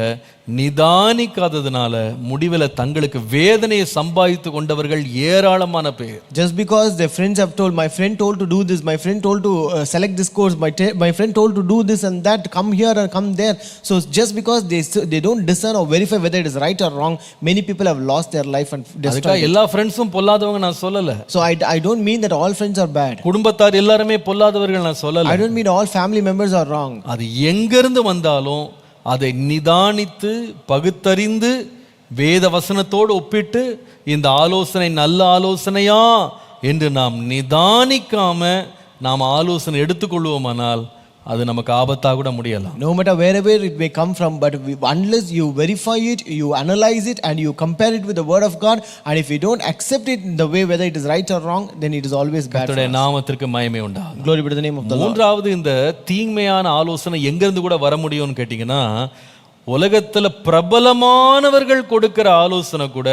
நிதானிக்காததுனால முடிவில் தங்களுக்கு வேதனையை சம்பாதித்து கொண்டவர்கள் ஏராளமான பேர். Just because their friends have told, my friend told to do this, my friend told to select this course, my friend told to do this and that, come here and come there. So just because they don't discern or verify whether it is right or wrong, many people have lost their life and destroyed it. எல்லா ஃப்ரெண்ட்ஸும் பொல்லாதவங்க நான் சொல்லல. So I don't mean that all friends are bad. குடும்பத்தார் எல்லாரும் பொல்லாதவர்கள் நான் சொல்லல. I don't mean all family members are wrong. அது எங்கிருந்து வந்தாலும் அதை நிதானித்து பகுத்தறிந்து வேத வசனத்தோடு ஒப்பிட்டு இந்த ஆலோசனை நல்ல ஆலோசனையா என்று நாம் நிதானிக்காம நாம் ஆலோசனை எடுத்துக்கொள்வோமானால் அது நமக்கு ஆபத்தாக கூட முடியலாம். No matter wherever it may come from, but unless you verify it, you analyze it and you compare it with the word of God, and if you don't accept it in the way whether it is right or wrong, then it is always bad. கர்த்தருடைய நாமத்திற்கு மகிமை உண்டாகும். Glory be to the name of the Lord. மூன்றாவது, இந்த தீமையான ஆலோசனை எங்கிருந்து கூட வர முடியும்னு கேட்டீங்கன்னா உலகத்துல பிரபலமானவர்கள் கொடுக்கிற ஆலோசனை கூட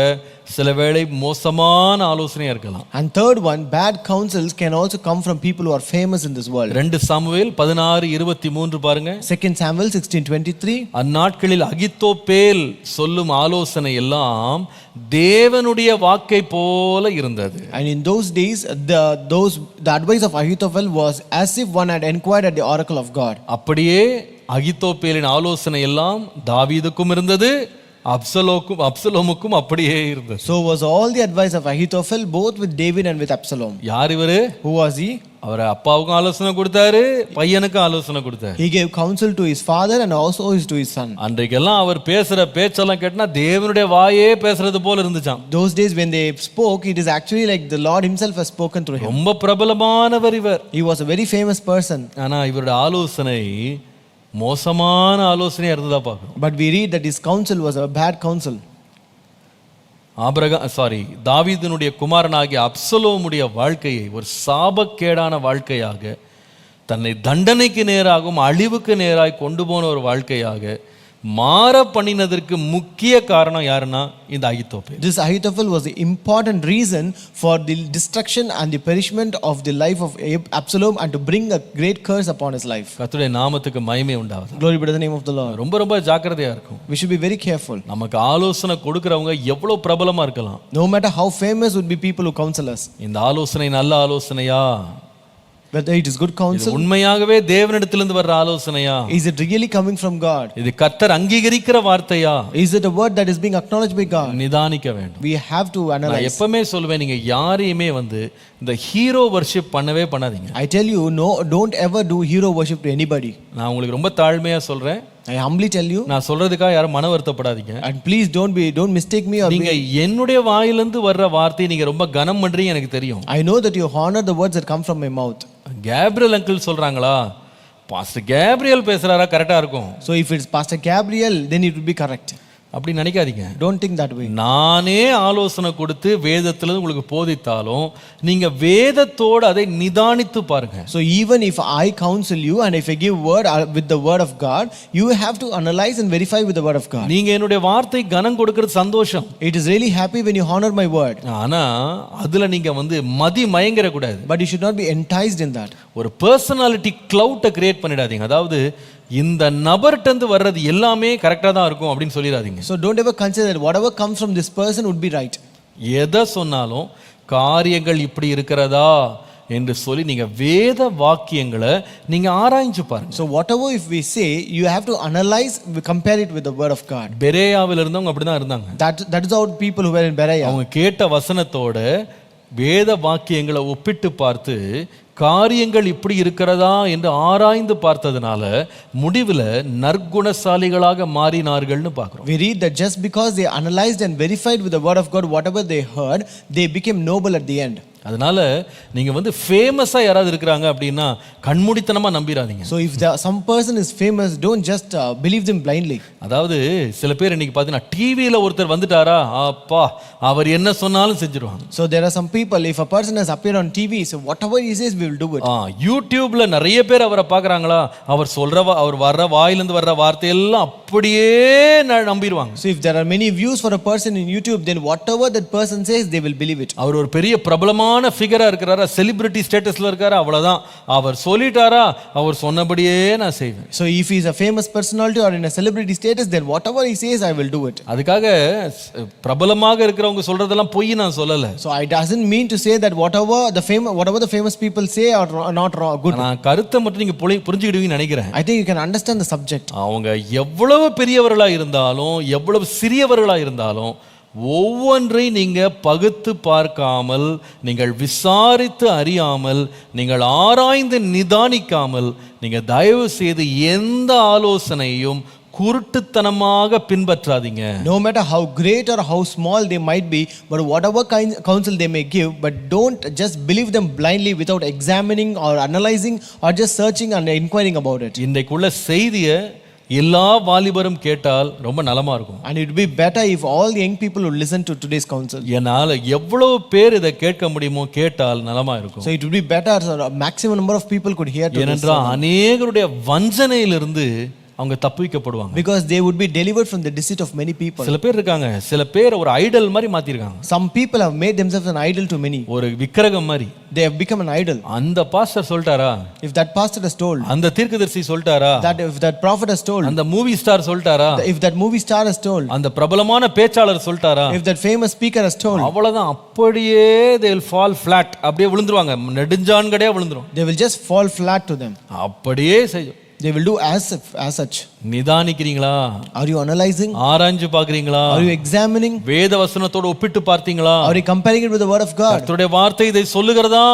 சில வேளை மோசமான ஆலோசனையா இருக்கலாம். And third one, bad counsels can also come from people who are famous in this world. 2 Samuel 16:23 பாருங்க. 2 Samuel 16:23. அந்நாட்களில் அகித்தோப்பேல் சொல்லும் ஆலோசனை எல்லாம் தேவனுடைய வாக்கை போல இருந்தது. And in those days the advice of Ahithophel was as if one had inquired at the oracle of God. அப்படியே அகித்தோப்பேலின் ஆலோசனை எல்லாம் தாவீதுக்கும் இருந்தது, அப்சலோமுக்கும் அப்படியே இருந்தது. So was all the advice of Ahithophel both with David and with Absalom. யார் இவரு? Who was he? அவர் அப்பாவுக்கும் ஆலோசனை கொடுத்தாரு, பையனுக்கும் ஆலோசனை கொடுத்தாரு. He gave counsel to his father and also to his son. அன்றைக்கெல்லாம் அவர் பேசுற பேச்செல்லாம் கேட்டா தேவனுடைய வாயே பேசுறது போல இருந்துச்சாம். Those days when they spoke, it is actually like the Lord himself has spoken through him. ரொம்ப பிரபலமானவர் இவர். He was a very famous person. ஆனா இவருடைய ஆலோசனை மோசமான ஆலோசனையா இருந்ததா பார்க்கிறோம். But we read that his counsel was a bad counsel. தாவீதினுடைய குமாரனாகிய அப்சலோமுடைய வாழ்க்கையை ஒரு சாபக்கேடான வாழ்க்கையாக, தன்னை தண்டனைக்கு நேராகவும் அழிவுக்கு நேராய் கொண்டு போன ஒரு வாழ்க்கையாக மாற பண்ணினதற்கு முக்கிய காரணம் யாருன்னா இந்த Ahithophel. This Ahithophel was the important reason for the destruction and the perishment of the life of Absalom and to bring a great curse upon his life. கர்த்தருடைய நாமத்துக்கு மகிமை உண்டாவதாக. Glory be to the name of the Lord. ரொம்ப ஜாக்கிரதையா இருக்கும். We should be very careful. நமக்கு ஆலோசனை கொடுக்கிறவங்க எவ்வளவு பிரபலமா இருக்கலாம். No matter how famous would be people who counsel us. இந்த ஆலோசனை நல்ல ஆலோசனையா, whether it is good counsel, உண்மையாகவே தேவனிடத்திலிருந்து வர்ற ஆலோசனையா, is it really coming from God, இது கர்த்தர் அங்கீகரிக்கிற வார்த்தையா, is it a word that is being acknowledged by God, நிதானிக்க வேண்டும். we have to analyze. நான் எப்பவுமே சொல்வேன், நீங்க யாரையுமே இந்த ஹீரோ வர்ஷிப் பண்ணவே பண்ணாதீங்க. I tell you, no, don't ever do hero worship to anybody. நான் உங்களுக்கு ரொம்ப தாழ்மையா சொல்றேன், I humbly tell you, நான் சொல்றதுக்காக யாரும் மன வருத்தப்படாதீங்க. and please don't mistake me or நீங்க என்னுடைய வாயிலிருந்து வர்ற வார்த்தையை நீங்க ரொம்ப கனம் பண்றீங்க எனக்கு தெரியும். I know that you honor the words that come from my mouth. Gabriel uncle சொல்றாங்களா, பாஸ்டர் கேப்ரியல் பேசுறாரா கரெக்டா இருக்கும். So if it's Pastor Gabriel, then it will be correct. அப்படி நினைக்காதீங்க. Don't think that way. நானே ஆலோசனை கொடுத்து வேதத்துல உங்களுக்கு போதித்தாலும் நீங்க வேதத்தோடு அதை நிதானித்து பாருங்க. So even if I counsel you and if I give word with the word of God, you have to analyze and verify with the word of God. நீங்க என்னுடைய வார்த்தை கனம் கொடுக்கிறது சந்தோஷம். It is really happy when you honor my word. ஆனா அதுல நீங்க மதி மயங்கற கூடாது. But you should not be enticed in that. ஒரு பர்சனாலிட்டி கிளவுட்ட கிரியேட் பண்ணிடாதீங்க. அதாவது இந்த நபர்கிட்ட வர்றது எல்லாமே கரெக்டா தான் இருக்கும் அப்படின்னு சொல்லிடாதீங்க. So don't ever consider that whatever comes from this person would be right. எதை சொன்னாலும் காரியங்கள் இப்படி இருக்கிறதா என்று சொல்லி நீங்க வேத வாக்கியங்களை நீங்க ஆராய்ஞ்சு பாருங்க. So whatever if we say, you have to analyze, compare it with the word of God. பெரேயாவில் இருந்தவங்க அப்படிதான் இருந்தாங்க. That is how people who were in Berea. அவங்க கேட்ட வசனத்தோட வேத வாக்கியங்களை ஒப்பிட்டு பார்த்து காரியங்கள் இப்படி இருக்கிறதா என்று ஆராய்ந்து பார்த்ததுனால முடிவில் நற்குணசாலிகளாக மாறினார்கள்னு பார்க்கிறோம். We read that just because they analyzed and verified with the word of God whatever they heard, they became noble at the end. அதனால நீங்க ஃபேமஸா யாராவது இருக்கிறாங்க அப்படின்னா கண்மூடித்தனமா நம்பிராதீங்க. So if some person is famous, don't just believe them blindly. அதாவது சில பேர் இன்னைக்கு பார்த்தீங்கன்னா டிவியில ஒருத்தர் வந்துட்டாரா, அப்பா அவர் என்ன சொன்னாலும் செஞ்சிருவாங்க. So there are some people, if a person has appeared on TV, so whatever he says we will do it. யூடியூப்ல நிறைய பேர் அவரை பார்க்கறாங்களா, அவர் வர்ற வாயிலிருந்து வர்ற வார்த்தையெல்லாம் அப்படியே நம்பிடுவாங்க. So if there are many views for a person in YouTube, then whatever that person says they will believe it. அவர் ஒரு பெரிய பிரபலமான ஃபிகரா இருக்கிறாரா, செலிபிரிட்டி ஸ்டேட்டஸ்ல இருக்காரா, அவ்வளவுதான் அவர் சொல்லிட்டாரா, அவர் சொன்னபடியே நான் செய்வேன். So if he is a famous personality or in a celebrity status, then whatever he says I will do it. அதுக்காக பிரபலமாக இருக்கிறவங்க சொல்றதெல்லாம் பொய் நான் சொல்லல. So I doesn't mean to say that whatever the famous people say are not wrong, good. நான் கருத்தை மட்டும் நீங்க புரிஞ்சுக்கிடுவீங்கன்னு நினைக்கிறேன். I think you can understand the subject. அவங்க எவ்வளவு பெரியவர்களா இருந்தாலும் எவ்வளவு சிறியவர்களா இருந்தாலும் ஒவ்வொன்றை நீங்க பகுத்து பார்க்காமல், நீங்கள் விசாரித்து அறியாமல், நீங்கள் ஆராய்ந்து நிதானிக்காமல் நீங்க தயவு செய்து எந்த ஆலோசனையும் குருட்டுத்தனமாக பின்பற்றாதீங்க. No matter how great or how small they might be, but whatever counsel they may give, but don't just believe them blindly without examining or analyzing or just searching and inquiring about it. இன்றைக்குள்ள செய்தியை எல்லா வாலிபரும் கேட்டால் ரொம்ப நலமா இருக்கும். And it would be better if all the young people would listen to today's counsel. என்னால எவ்வளவு பேர் இதை கேட்க முடியுமோ கேட்டால் நலமா இருக்கும். So it would be better so a maximum number of people could hear to this. ஏனென்றால் அநேகருடைய வஞ்சனையிலிருந்து அவங்க தப்பிக்கப்படுவாங்க. Because they would be delivered from the deceit of many people. சில பேர் இருக்காங்க, சில பேர் ஒரு ஐடல் மாதிரி மாத்திருக்காங்க. Some people have made themselves an idol to many. ஒரு விக்கிரகம் மாதிரி they have become an idol. அந்த பாஸ்டர் சொல்லிட்டாரா, if that pastor has told, அந்த தீர்க்கதரிசி சொல்லிட்டாரா, that if that prophet has told, அந்த மூவி ஸ்டார் சொல்லிட்டாரா, if that movie star has told, அந்த பிரபலமான பேச்சாளர் சொல்லிட்டாரா, if that famous speaker has told, அவ்வளவுதான், அப்படியே they will fall flat, அப்படியே விழுந்துருவாங்க, நெடுஞ்சான்கடையா விழுந்துரும். they will just fall flat to them. அப்படியே செய்யும். they will do as such. நிதானிக்கிறீங்களா? are you analyzing? ஆராய்ஞ்சு பார்க்கறீங்களா? are you examining? வேத வசனத்தோடு ஒப்பிட்டு பார்த்தீங்களா? are you comparing it with the word of God? கர்த்தருடைய வார்த்தை இதை சொல்லுகிறதா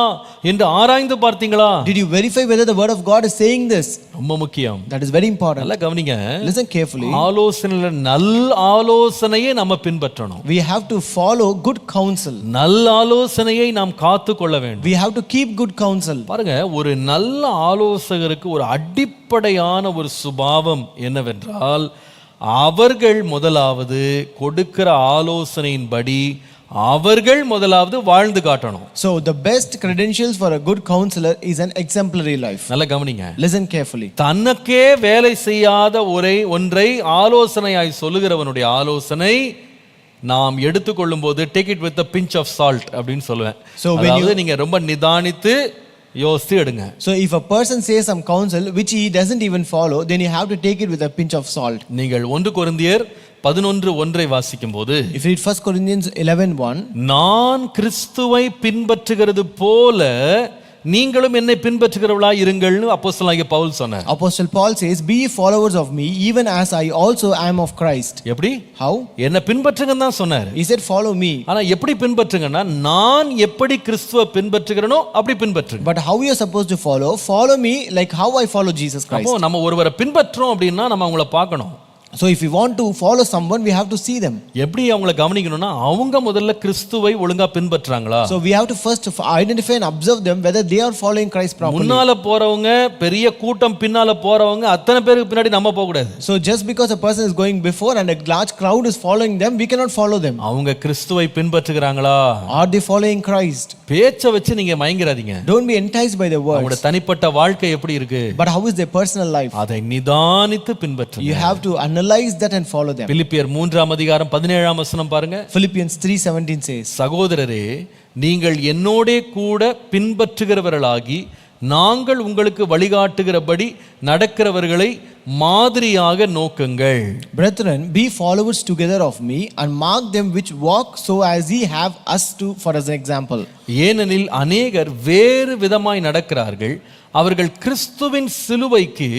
என்று ஆராய்ந்து பார்த்தீங்களா? did you verify whether the word of God is saying this? ரொம்ப முக்கியம். that is very important. நல்லா கவனிங்க. listen carefully. ஆலோசனையில நல்ல ஆலோசனையை நம்ம பின்பற்றணும். we have to follow good counsel. நல்ல ஆலோசனையை நாம் காத்துக்கொள்ள வேண்டும். we have to keep good counsel. பாருங்க, ஒரு நல்ல ஆலோசகருக்கு ஒரு அடிப்படையான ஒரு சுபாவம் என்னவென்றால், அவர்கள் முதலாவது கொடுக்கிற ஆலோசனையின்படி அவர்கள் முதலாவது வாழ்ந்து காட்டணும். so the best credentials for a good counselor is an exemplary life. நல்ல கவனிங்க. listen carefully. தனக்கே வேலை செய்யாத ஒன்றை ஆலோசனையாய் சொல்லுகிறவனுடைய ஆலோசனை நாம் எடுத்துக்கொள்ளும் போது take it with a pinch of salt அப்படின்னு சொல்லுவேன். அதாவது நீங்க ரொம்ப நிதானித்து யோசித்து எடுங்க. so if a person says some counsel which he doesn't even follow, then you have to take it with a pinch of salt. நீங்கள் 1 கொரிந்தியர் 11:1 வாசிக்கும் போது, if you read 1 Corinthians 11:1, நான் கிறிஸ்துவை பின்பற்றுகிறது போல நீங்களும் என்னை பின்பற்றுகிறவர்களா இருங்கள்னு அப்போஸ்தலனாகிய பவுல் சொன்னார். Apostle Paul says, "Be ye followers of me, even as I also am of Christ." எப்படி? How? என்ன பின்பற்றுங்கன்னு தான் சொன்னார். He said, "Follow me." ஆனா எப்படி பின்பற்றுங்கன்னா நான் எப்படி கிறிஸ்துவை பின்பற்றுகிறேனோ அப்படி பின்பற்றுங்க. But how you are supposed to follow? Follow me like how I follow Jesus Christ. அப்போ நம்ம ஒருவரை பின்பற்றோம் அப்படின்னா நம்ம அவங்கள பார்க்கணும். So if we want to follow someone, we have to see them. எப்படி அவங்கள கவனிக்கணும்னா அவங்க முதல்ல கிறிஸ்துவை ஒழுங்கா பின்பற்றுறாங்களா? So we have to first identify and observe them whether they are following Christ properly. முன்னால போறவங்க பெரிய கூட்டம் பின்னால போறவங்க அத்தனை பேருக்கு பின்னாடி நம்ம போக கூடாது. So just because a person is going before and a large crowd is following them, we cannot follow them. அவங்க கிறிஸ்துவை பின்பற்றுகிறாங்களா? Are they following Christ? பேச்சை வச்சு நீங்க மயங்கிராதீங்க. Don't be enticed by their words. அவங்களோட தனிப்பட்ட வாழ்க்கை எப்படி இருக்கு? But how is their personal life? அதை நிதானித்து பின்பற்றுங்க. You have to analyze that and follow them. பிலிப்பியர் 3ஆம் அதிகாரம் 17ஆம் வசனம் பாருங்க. Philippians 3:17 says, சகோதரரே, நீங்கள் என்னோடே கூட பின்பற்றுகிறவர்களாகி நாங்கள் உங்களுக்கு வழிகாட்டுகிறபடி நடக்கிறவர்களை மாதிரியாக நோக்குங்கள். Brethren, be followers together of me and mark them which walk so as ye have us to for as an example. ஏனெனில் அநேகர் வேறு விதமாய் நடக்கிறார்கள், அவர்கள் கிறிஸ்துவின் சிலுவைக்கு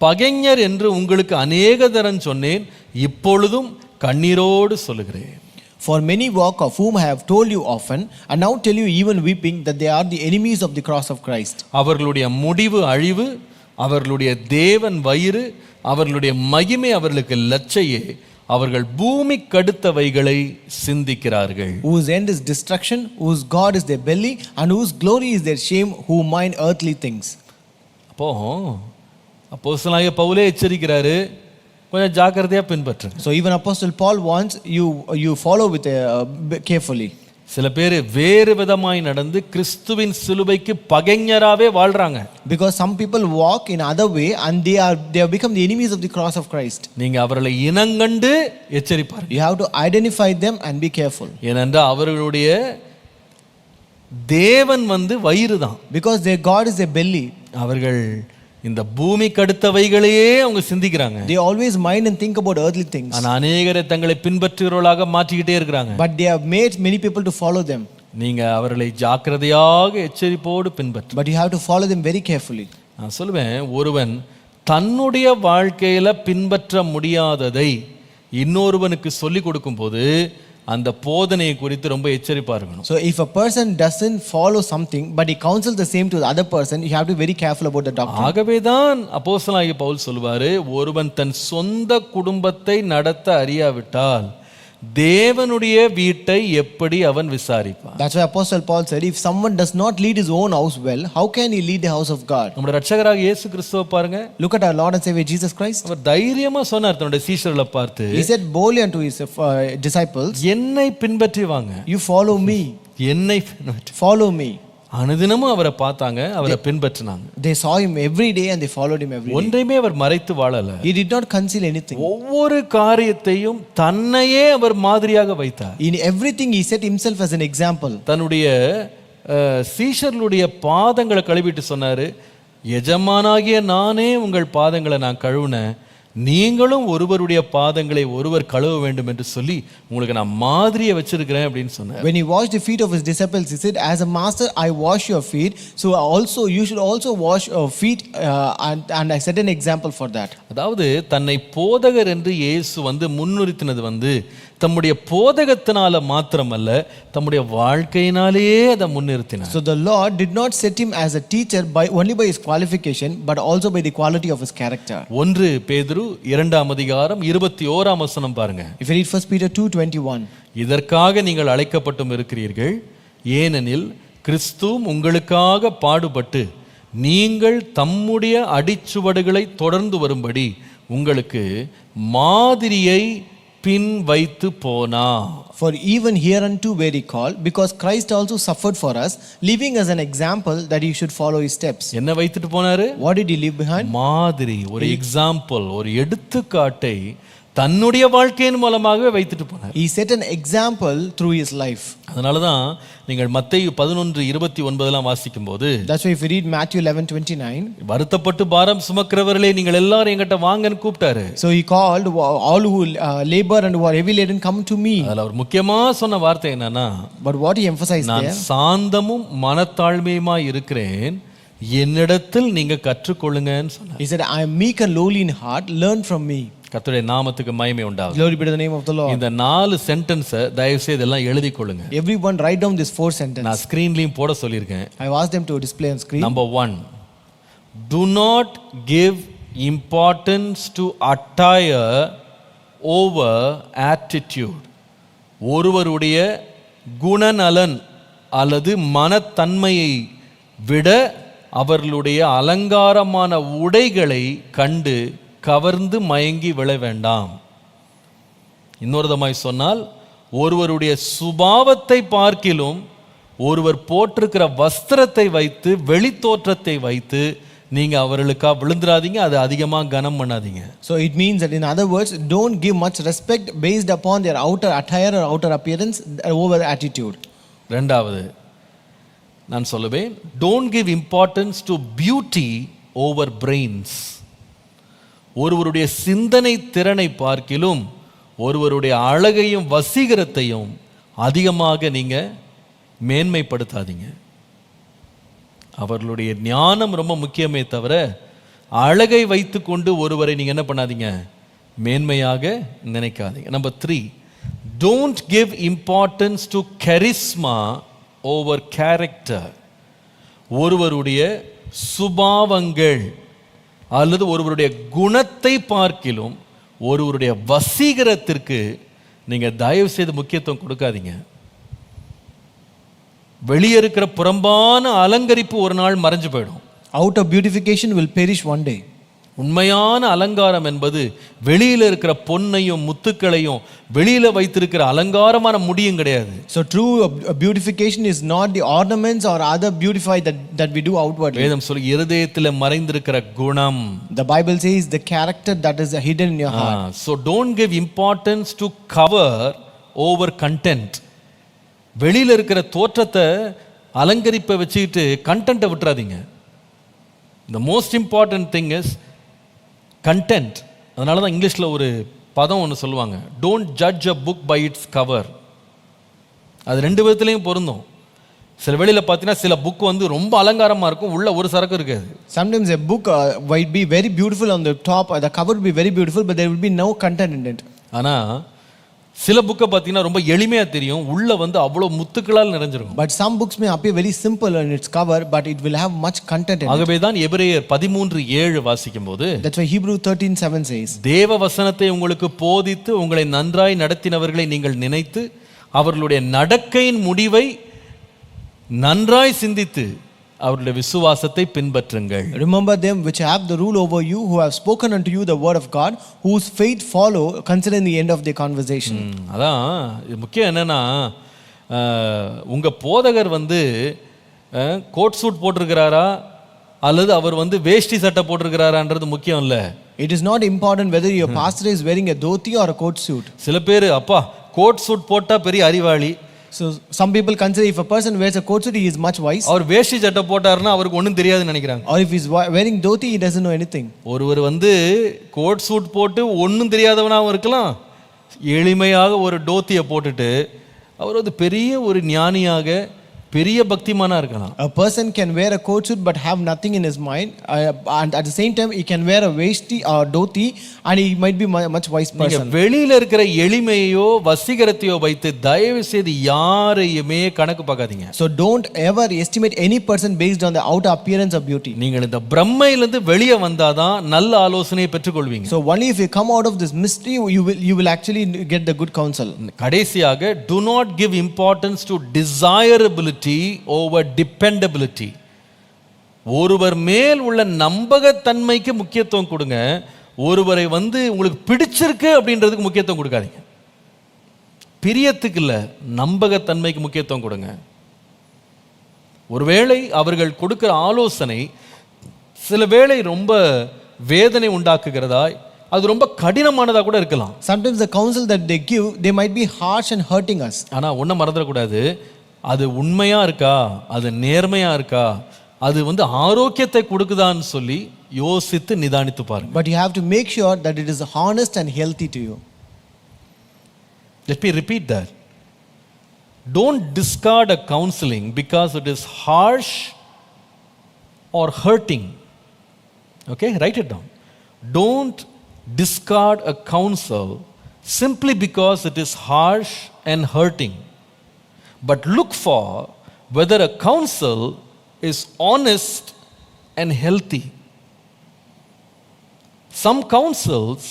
பகைஞர் என்று உங்களுக்கு அநேக தரம் சொன்னேன், இப்பொழுதும் கண்ணீரோடு சொல்லுகிறேன். For many walk, of whom I have told you often, and now tell you even weeping, that they are the enemies of the cross of Christ. அவர்களுடைய முடிவு அழிவு, அவர்களுடைய தேவன் வயிறு, அவர்களுடைய மகிமை அவர்களுக்கு லட்சையே, அவர்கள் பூமி கடுத்தவைகளை சிந்திக்கிறார்கள். Whose end is destruction, whose God is their belly, and whose glory is their shame, who mind earthly things. அப்போ அப்போஸ்தலனாகிய பவுலே எச்சரிக்கிறாரு, கொஞ்சம் ஜாக்கிரதையா பின்பற்றுங்க. So even Apostle Paul wants you follow with carefully. சில பேர் வேறு விதமாய் நடந்து கிறிஸ்துவின் சிலுவைக்கு பகைஞராவே வாழ்றாங்க. Because some people walk in other way and they have become the enemies of the cross of Christ. நீங்க அவர்களை இனங்கண்டு எச்சரிப்பார்கள். You have to identify them and be careful. ஏனென்றால் அவர்களுடைய தேவன் வயிறு தான். Because their God is their belly. அவர்கள் இந்த பூமி கடுத்தவைகளையே அவங்க சிந்திக்கிறாங்க. They always mind and think about earthly things. ஆனா அநேகரை தங்களை பின்பற்றுகிறவர்களாக மாற்றிக்கிட்டே இருக்கிறாங்க. But they have made many people to follow them. நீங்க அவர்களை ஜாக்கிரதையாக எச்சரிப்போடு பின்பற்று. But you have to follow them very carefully. நான் சொல்லுவேன், ஒருவன் தன்னுடைய வாழ்க்கையில பின்பற்ற முடியாததை இன்னொருவனுக்கு சொல்லி கொடுக்கும்போது அந்த போதனையை குறித்து ரொம்ப எச்சரிப்பா இருக்கணும். So if a person doesn't follow something but he counsels the same to the other person, you have to be very careful about the doctrine. ஆகவே தான் அப்போஸ்தலனாகிய பவுல் சொல்வாரு, ஒருவன் தன் சொந்த குடும்பத்தை நடத்த அறியாவிட்டால் தேவனுடைய வீட்டை எப்படி அவன் விசாரிப்பான்? That's why Apostle Paul said, if someone does not lead his own house well, how can he lead the house of God? நம்முடைய இரட்சகராக இயேசு கிறிஸ்துவை பாருங்க. Look at our Lord and Savior Jesus Christ. அவர் தைரியமா சொன்னார் தன்னுடைய சீஷர்களை பார்த்து, He said boldly unto his disciples, என்னை பின்பற்றி வாங்க. you follow me. என்னை பின்பற்றி. Follow me. அனுதினமும் அவரை பார்த்தாங்க, அவரை பின்பற்றினாங்க. They saw him every day and they followed him every day. ஒன்றையுமே அவர் மறைத்து வாழல. He did not conceal anything. ஒவ்வொரு காரியத்தையும் தன்னையே அவர் மாதிரியாக வைத்தார். In everything he set himself as an example. தன்னுடைய சீஷர்களுடைய பாதங்களை கழுவிட்டு சொன்னாரு, எஜமானாகிய நானே உங்கள் பாதங்களை நான் கழுவுனேன், நீங்களும் ஒருவருடைய பாதங்களை ஒருவர் கழுவ வேண்டும் என்று சொல்லி உங்களுக்கு நான் மாதிரியை வச்சிருக்கிறேன் அப்படின்னு சொன்னார். When he washed the feet of his disciples, he said, as a master I wash your feet, so also you should also wash your feet, and I set an example for that. அதாவது தன்னை போதகர் என்று இயேசு முன்னிறுத்தினது தம்முடைய போதகத்தினால மாத்திரமல்ல, தம்முடைய வாழ்க்கையினாலேயே அதை முன்னிறுத்தினார். So the Lord did not set him as a teacher only by his qualification, but also by the quality of his character. 1 பேதுரு 2ஆம் அதிகாரம் 21ஆம் வசனம் பாருங்க. If you read 1 Peter 2:21, இதற்காக நீங்கள் அழைக்கப்பட்டும் இருக்கிறீர்கள், ஏனெனில் கிறிஸ்துவும் உங்களுக்காக பாடுபட்டு நீங்கள் தம்முடைய அடிச்சுவடுகளை தொடர்ந்து வரும்படி உங்களுக்கு மாதிரியை பின் வைத்து போனா. For even hereunto were ye called, because Christ also suffered for us, leaving us an example that you should follow his steps. என்ன வைத்துட்டு போனாரு? What did he leave behind? மாதிரி, ஒரு எக்ஸாம்பிள், ஒரு எடுத்துக்காட்டை தன்னுடைய வாழ்க்கையின் மூலமாகவே வைத்துட்டு போனார். He set an example through his life. அதனால தான் நீங்கள் மத்தேயு 11:29 வாசிக்கும் போது, That's why if you read Matthew 11:29, வருத்தப்பட்டு பாரம் சுமக்கிறவர்களே நீங்கள் எல்லாரும் என்கிட்ட வாங்கன்னு கூப்பிட்டாரு. so he called all who labor and who are heavy laden, come to me. அதுல அவர் முக்கியமா சொன்ன வார்த்தை என்னன்னா, But what he emphasized நான் there, சாந்தமும் மனத்தாழ்மையுமா இருக்கிறேன், என்னிடத்தில் நீங்க கற்றுக்கொள்ளுங்கன்னு சொன்னார். he said, I am meek and lowly in heart, learn from me. கர்த்தருடைய நாமத்துக்கு மகிமை உண்டாகும். Glory be to the name of the Lord. இந்த 4 சென்டென்ஸை தயவு செய்து எல்லாம் எழுதி கொள்ளுங்க. Everyone write down this 4 sentences. நான் ஸ்கிரீன்லயும் போட சொல்லியிருக்கேன். I asked them to display on screen. Number 1, do not give importance to attire over attitude. ஒருவருடைய குணநலன் அல்லது மனத்தன்மையை விட அவர்களுடைய அலங்காரமான உடைகளை கண்டு கவர்ந்து மயங்கி விழ வேண்டாம். இன்னொரு விதமாய் சொன்னால், ஒருவருடைய சுபாவத்தை பார்க்கிலும் ஒருவர் போட்டிருக்கிற வஸ்திரத்தை வைத்து, வெளித்தோற்றத்தை வைத்து நீங்க அவர்களுக்காக விழுந்துடாதீங்க, அது அதிகமாக கனம் பண்ணாதீங்க. So it means that, in other words, don't give much respect based upon their outer attire or outer appearance over attitude. ரெண்டாவது நான் சொல்லுவேன், don't give importance to beauty over brains. ஒருவருடைய சிந்தனை திறனை பார்க்கிலும் ஒருவருடைய அழகையும் வசீகரத்தையும் அதிகமாக நீங்க மேன்மைப்படுத்தாதீங்க. அவர்களுடைய ஞானம் ரொம்ப முக்கியமே தவிர அழகை வைத்துக்கொண்டு ஒருவரை நீங்க என்ன பண்ணாதீங்க, மேன்மையாக நினைக்காதீங்க. Number 3, don't give importance to charisma over character. ஒருவருடைய சுபாவங்கள் அல்லது ஒருவருடைய குணத்தை பார்க்கிலும் ஒருவருடைய வசீகரத்திற்கு நீங்க தயவு செய்து முக்கியத்துவம் கொடுக்காதீங்க. வெளியே இருக்கிற புறம்பான அலங்கரிப்பு ஒரு நாள் மறைஞ்சு போயிடும். Outer beautification will perish one day. உண்மையான அலங்காரம் என்பது வெளியில இருக்கிற பொன்னையும் முத்துக்களையும் வெளியில வைத்திருக்கிற அலங்காரமான முடியும் கிடையாது. So true beautification is not the ornaments or other beautify that we do outwardly. வேதம் சொல்லு, இருதயத்தில் மறைந்திருக்கிற குணம். The Bible says the character that is hidden in your heart. So don't give importance to cover over content. வெளியில இருக்கிற தோற்றத்தை அலங்கரிப்பை வச்சுக்கிட்டு கண்டென்ட்டை விட்டுறாதீங்க. The most important thing is content. அதனால தான் இங்கிலீஷில் ஒரு பதம் ஒன்று சொல்லுவாங்க, don't judge a book by its cover. அது 2 விதத்துலையும் பொருந்தும். சில வேளையில் பார்த்தீங்கன்னா சில புக் வந்து ரொம்ப அலங்காரமாக இருக்கும், உள்ள ஒரு சரக்கு இருக்காது. Sometimes a book might be very beautiful on the top, the cover will be very beautiful, but there will be no content in it. ஆனால் சில புக்கை பார்த்தீங்கன்னா ரொம்ப எளிமையாக தெரியும், உள்ள வந்து அவ்வளோ முத்துக்களால் நிறைஞ்சிருக்கும். But some books may appear very simple on its cover, but it will have much content in it. ஆகவே தான் எபிரேயர் 13:7 வாசிக்கும் போது, That's why Hebrew 13:7 says, தேவ வசனத்தை உங்களுக்கு போதித்து உங்களை நன்றாய் நடத்தினவர்களை நீங்கள் நினைத்து அவர்களுடைய நடக்கையின் முடிவை நன்றாய் சிந்தித்து அவருடைய விசுவாசத்தை பின்பற்றுங்கள். Remember them which have the rule over you, who have spoken unto you the word of God, whose faith follow, considering the end of their conversation. அதான் இது முக்கியம். என்னன்னா, உங்க போதகர் வந்து கோட் சூட் போட்டிருக்கிறாரா அல்லது அவர் வந்து வேஷ்டி சட்டை போட்டிருக்கிறாரான்றது முக்கியம் இல்லை. It is not important whether your pastor is wearing a dhoti or a coat suit. சில பேர் அப்பா கோட் சூட் போட்டா பெரிய அறிவாளி. So some people consider if a person wears a coat suit, he is much wise. அவர் வேஷ்டி சட்டை போட்டாருன்னா அவருக்கு ஒன்றும் தெரியாதுன்னு நினைக்கிறாங்க. Or if he is wearing dhoti, he doesn't know anything. ஒருவர் வந்து கோட் சூட் போட்டு ஒன்றும் தெரியாதவனாகவும் இருக்கலாம், எளிமையாக ஒரு டோத்தியை போட்டுட்டு அவர் வந்து பெரிய ஒரு ஞானியாக பெரிய பக்திமானா இருக்கலாம். A person can wear a coat suit but have nothing in his mind, and at the same time he can wear a veshti or dhoti and he might be much wise person. வெளியில இருக்கிற எளிமையோ வசீகரத்தையோ வைத்து தயவு செய்து யாரையுமே கணக்கு பார்க்காதீங்க. So don't ever estimate any person based on the outer appearance of beauty. நீங்கள் இந்த பிரம்மையிலிருந்து வெளியே வந்தாதான் நல்ல ஆலோசனையை பெற்றுக்கொள்வீங்க. So only if you come out of this mystery you will actually get the good counsel. கடைசியாக, do not give importance to desirability over dependability. ஒருவர் மேல் உள்ள நம்பகத்தன்மைக்கு முக்கியத்துவம் கொடுங்க, ஒருவரை வந்து உங்களுக்கு பிடிச்சிருக்கு அப்படின்றதுக்கு முக்கியத்துவம் கொடுக்காதீங்க. பிரியத்துக்கு இல்லை, நம்பகத்தன்மைக்கு முக்கியத்துவம் கொடுங்க. ஒருவேளை அவர்கள் கொடுக்கிற ஆலோசனை சில வேளை ரொம்ப வேதனை உண்டாக்குகிறதாய் அது ரொம்ப கடினமானதா கூட இருக்கலாம். Sometimes the counsel that they give, they might be harsh and hurting us. ஆனா ஒன்றை மறந்துடக்கூடாது, அது உண்மையா இருக்கா, அது நேர்மையா இருக்கா, அது ஆரோக்கியத்தை கொடுக்குதான்னு சொல்லி யோசித்து நிதானித்து பாருங்க. But you have to make sure that it is honest and healthy to you. Let me repeat that. Don't discard a counseling because it is harsh or hurting. Okay, write it down. Don't discard a counsel simply because it is harsh and hurting. But look for whether a counsel is honest and healthy. Some counsels